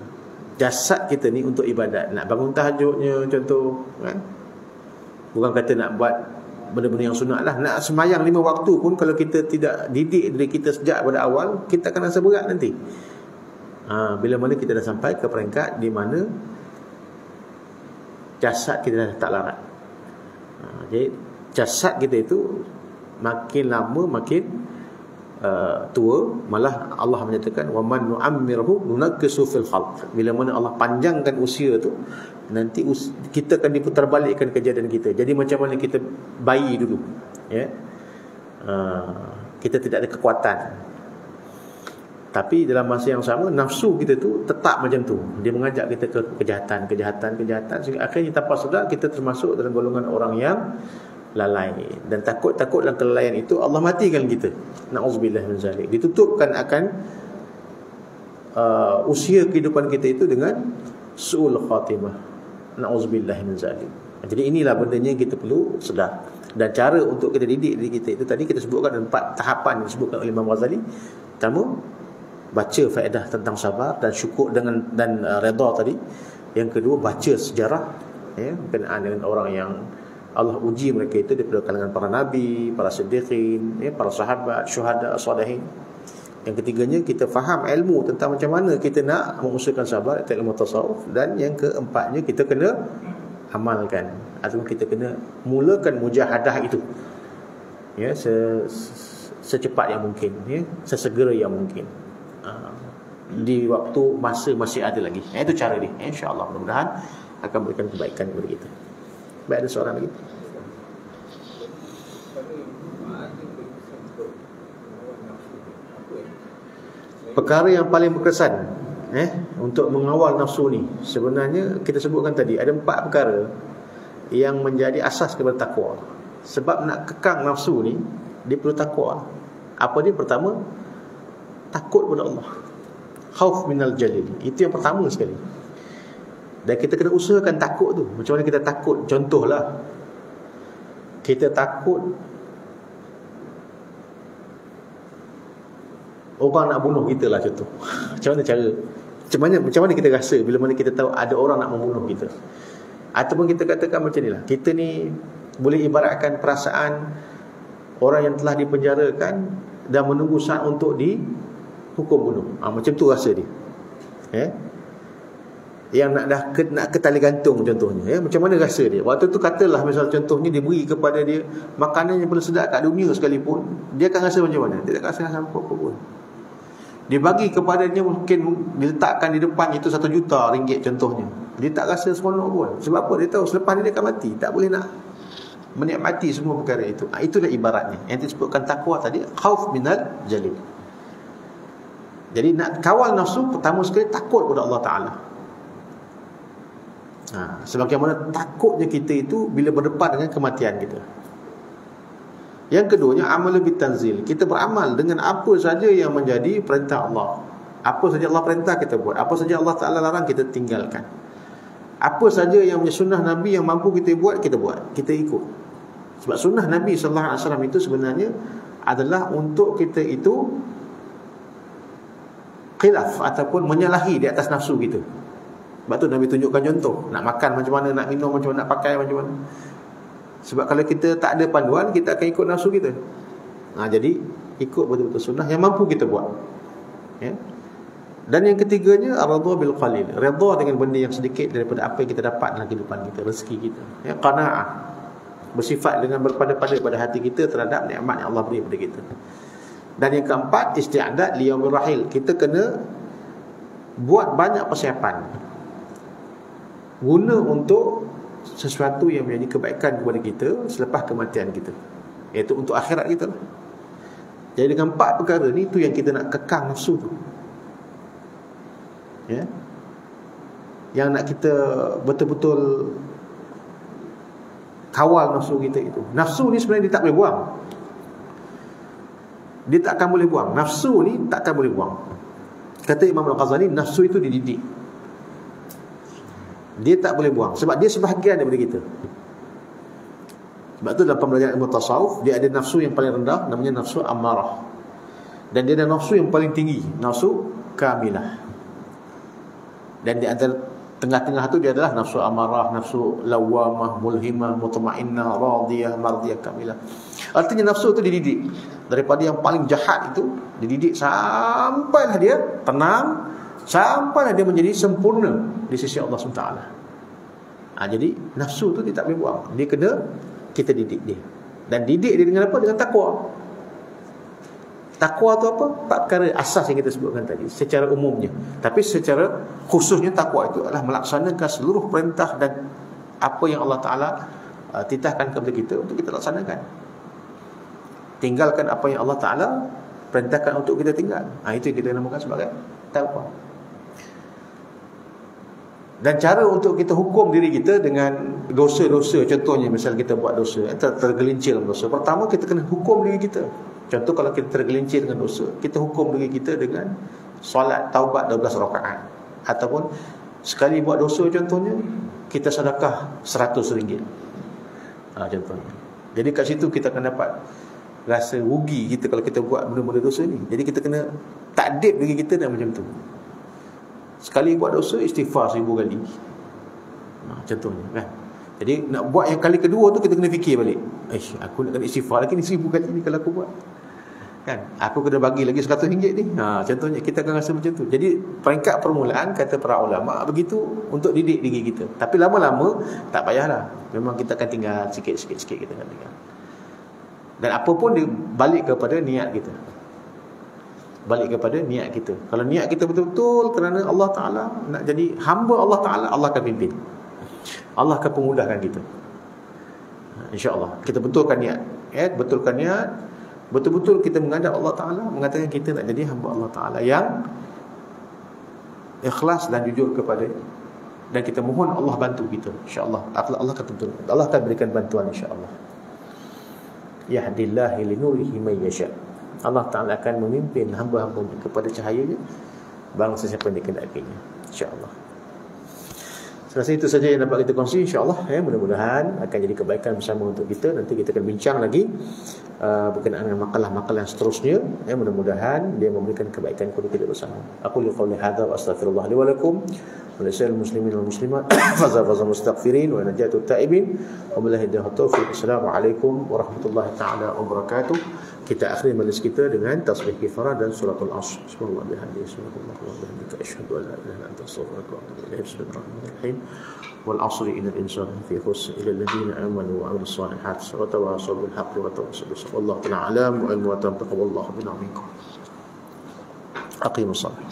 jasad kita ni untuk ibadat, nak bangun tahajudnya contoh kan? Bukan kata nak buat benda-benda yang sunat lah. Nak semayang 5 waktu pun kalau kita tidak didik diri kita sejak pada awal, kita akan rasa berat nanti. Bila mana kita dah sampai ke peringkat di mana jasad kita dah tak larat. Jadi jasad kita itu makin lama makin tua. Malah Allah menyatakan wa man nu'ammirhu nunaqqisu fil khalq. Bila mana Allah panjangkan usia tu, nanti kita akan diputarbalikkan kejadian kita. Jadi macam mana kita bayi dulu, ya. Kita tidak ada kekuatan, tapi dalam masa yang sama nafsu kita tu tetap macam tu. Dia mengajak kita ke kejahatan sehingga akhirnya tanpa sedar kita termasuk dalam golongan orang yang lalai. Dan takut dalam kelalaian itu Allah matikan kita. Na'udzubillah min zalik. Ditutupkan akan usia kehidupan kita itu dengan su'ul khatimah. Na'udzubillah min zalik. Jadi inilah bendanya yang kita perlu sedar. Dan cara untuk kita didik diri kita itu tadi kita sebutkan 4 tahapan yang disebutkan oleh Imam Ghazali. Pertama, baca faedah tentang sabar dan syukur dan redha tadi. Yang kedua, baca sejarah, ya, berkenaan dengan orang yang Allah uji mereka itu daripada kalangan para nabi, para siddiqin, ya, para sahabat, syuhada, salihin. Yang ketiganya, kita faham ilmu tentang macam mana kita nak mengusahakan sabar, itu ilmu tasawuf. Dan yang keempatnya, kita kena amalkan, atau kita kena mulakan mujahadah itu, ya, secepat yang mungkin, ya, sesegera yang mungkin, di waktu masa masih ada lagi. Itu cara dia. InsyaAllah mudah-mudahan akan berikan kebaikan kepada kita. Baik, ada soalan lagi? Perkara yang paling berkesan untuk mengawal nafsu ni, sebenarnya kita sebutkan tadi ada 4 perkara yang menjadi asas kepada takwa. Sebab nak kekang nafsu ni, dia perlu takwa. Apa dia? Pertama, takut kepada Allah. Khauf minal jalil. Itu yang pertama sekali. Dan kita kena usahakan takut tu. Macam mana kita takut? Contohlah, kita takut orang nak bunuh kita lah, contoh. Macam mana kita rasa bila mana kita tahu ada orang nak membunuh kita? Ataupun kita katakan macam ni lah, kita ni boleh ibaratkan perasaan orang yang telah dipenjarakan dan menunggu saat untuk dihukum bunuh. Macam tu rasa dia, yang nak ke tali gantung contohnya, macam mana rasa dia waktu tu? Katalah misal contohnya diberi kepada dia makanan yang paling sedap kat dunia sekalipun, dia akan rasa macam mana? Dia tak rasa apa-apa pun. Dia bagi kepada dia, mungkin diletakkan di depan itu 1 juta ringgit contohnya, dia tak rasa seronok pun. Sebab apa? Dia tahu selepas ni dia akan mati, tak boleh nak menikmati semua perkara itu. Itulah ibaratnya yang disebutkan takwa tadi, khauf minal jalil. Jadi nak kawal nafsu, pertama sekali takut kepada Allah Ta'ala. Sebagaimana takutnya kita itu bila berdepan dengan kematian kita. Yang keduanya, amal bitanzil. Kita beramal dengan apa saja yang menjadi perintah Allah. Apa saja Allah perintah kita buat, apa saja Allah Ta'ala larang kita tinggalkan. Apa saja yang menjadi sunnah Nabi yang mampu kita buat, kita ikut. Sebab sunnah Nabi SAW itu sebenarnya adalah untuk kita itu khilaf ataupun menyalahi di atas nafsu kita. Sebab tu Nabi tunjukkan contoh, nak makan macam mana, nak minum macam mana, nak pakai macam mana. Sebab kalau kita tak ada panduan, kita akan ikut nafsu kita. Jadi ikut betul-betul sunnah yang mampu kita buat, ya. Dan yang ketiganya, ar-ridha bil qalil. Redha dengan benda yang sedikit daripada apa yang kita dapat dalam kehidupan kita, rezeki kita, ya. Qanaah, bersifat dengan berpada-pada pada hati kita terhadap nikmat yang Allah beri kepada kita. Dan yang keempat, isti'dad li yaumir rahil. Kita kena buat banyak persiapan guna untuk sesuatu yang menjadi kebaikan kepada kita selepas kematian kita, iaitu untuk akhirat kita lah. Jadi dengan 4 perkara ni, tu yang kita nak kekang nafsu tu, ya. Yang nak kita betul-betul kawal nafsu kita itu. Nafsu ni sebenarnya dia tak boleh buang. Dia tak akan boleh buang. Nafsu ni tak akan boleh buang. Kata Imam Al-Ghazali, nafsu itu dididik. Dia tak boleh buang, sebab dia sebahagian daripada kita. Sebab tu dalam pembelajaran ilmu tasawuf, dia ada nafsu yang paling rendah, namanya nafsu ammarah. Dan dia ada nafsu yang paling tinggi, nafsu kamilah. Dan di antara Tengah-tengah tu dia adalah nafsu amarah, nafsu lawamah, mulhimah, mutmainnah, radiyah, mardiyah, kamilah. Artinya nafsu tu dididik daripada yang paling jahat itu, dididik sampailah dia tenang, sampailah dia menjadi sempurna di sisi Allah SWT. Jadi nafsu tu dia tak boleh buang, dia kena kita didik dia. Dan didik dia dengan apa? Dengan takwa. Takwa tu apa? Empat perkara asas yang kita sebutkan tadi secara umumnya. Tapi secara khususnya takwa itu adalah melaksanakan seluruh perintah dan apa yang Allah Ta'ala titahkan kepada kita untuk kita laksanakan. Tinggalkan apa yang Allah Ta'ala perintahkan untuk kita tinggal. Itu yang kita namakan sebagai takwa. Dan cara untuk kita hukum diri kita dengan dosa-dosa, contohnya misal kita buat dosa, tergelincir dalam dosa, pertama kita kena hukum diri kita. Contoh kalau kita tergelincir dengan dosa, kita hukum diri kita dengan solat taubat 12 rakaat. Ataupun sekali buat dosa contohnya, kita sedekah RM100. Contohnya. Jadi kat situ kita akan dapat rasa rugi kita kalau kita buat benda-benda dosa ni. Jadi kita kena takdib diri kita dan macam tu. Sekali buat dosa, istighfar 1000 kali. Contohnya kan. Jadi nak buat yang kali kedua tu kita kena fikir balik. Aku nak kena istighfar lagi ni 1000 kali ni kalau aku buat. Kan? Aku kena bagi lagi RM100 ni. Contohnya kita akan rasa macam tu. Jadi peringkat permulaan kata para ulama begitu untuk didik diri kita. Tapi lama-lama tak payahlah. Memang kita akan tinggal sikit-sikit kita akan tinggal. Dan apa pun dia balik kepada niat kita. Balik kepada niat kita. Kalau niat kita betul-betul kerana Allah Ta'ala nak jadi hamba Allah Ta'ala, Allah akan pimpin. Allah akan pemudahkan kita. InsyaAllah. Kita betulkan niat. Betulkan niat. Betul-betul kita menghadap Allah Ta'ala, mengatakan kita nak jadi hamba Allah Ta'ala yang ikhlas dan jujur kepada, dan kita mohon Allah bantu kita. InsyaAllah Allah akan tentu, Allah akan berikan bantuan insyaAllah. Yahdillahi linurihi may yasha. Allah Ta'ala akan memimpin hamba-hambanya kepada cahayanya barang sesiapa yang dikehendakinya, insyaAllah. Rasa itu saja yang dapat kita kongsi, insyaAllah. Mudah-mudahan akan jadi kebaikan bersama untuk kita. Nanti kita akan bincang lagi berkenaan dengan makalah-makalah yang seterusnya. Mudah-mudahan dia memberikan kebaikan kepada kita bersama. Aku liqauli hadza wa astaghfirullah li wa lakum wa lisa'il muslimin wal muslimat faza mustaghfirin wa najatu ta'ibin wa billahi taufiq. Assalamualaikum warahmatullahi taala wabarakatuh. Kita akhiri majlis kita dengan tasbih kifarah dan suratul Asr. Subhanallah bihamdihi subhanallah wa bihamdika asyhadu an la ilaha illa anta astaghfiruka wa atubu ilaik. Bismillahirrahmanirrahim. Wal 'asri innal insana fi khusr illa alladhina amanu wa 'amilus solihat wa tawassaw bil haqqi wa tawassaw bis sabr. Wallahu ta'ala a'lam wa ilmu wa taqabbalallahu minna wa minkum. Aqimus salat.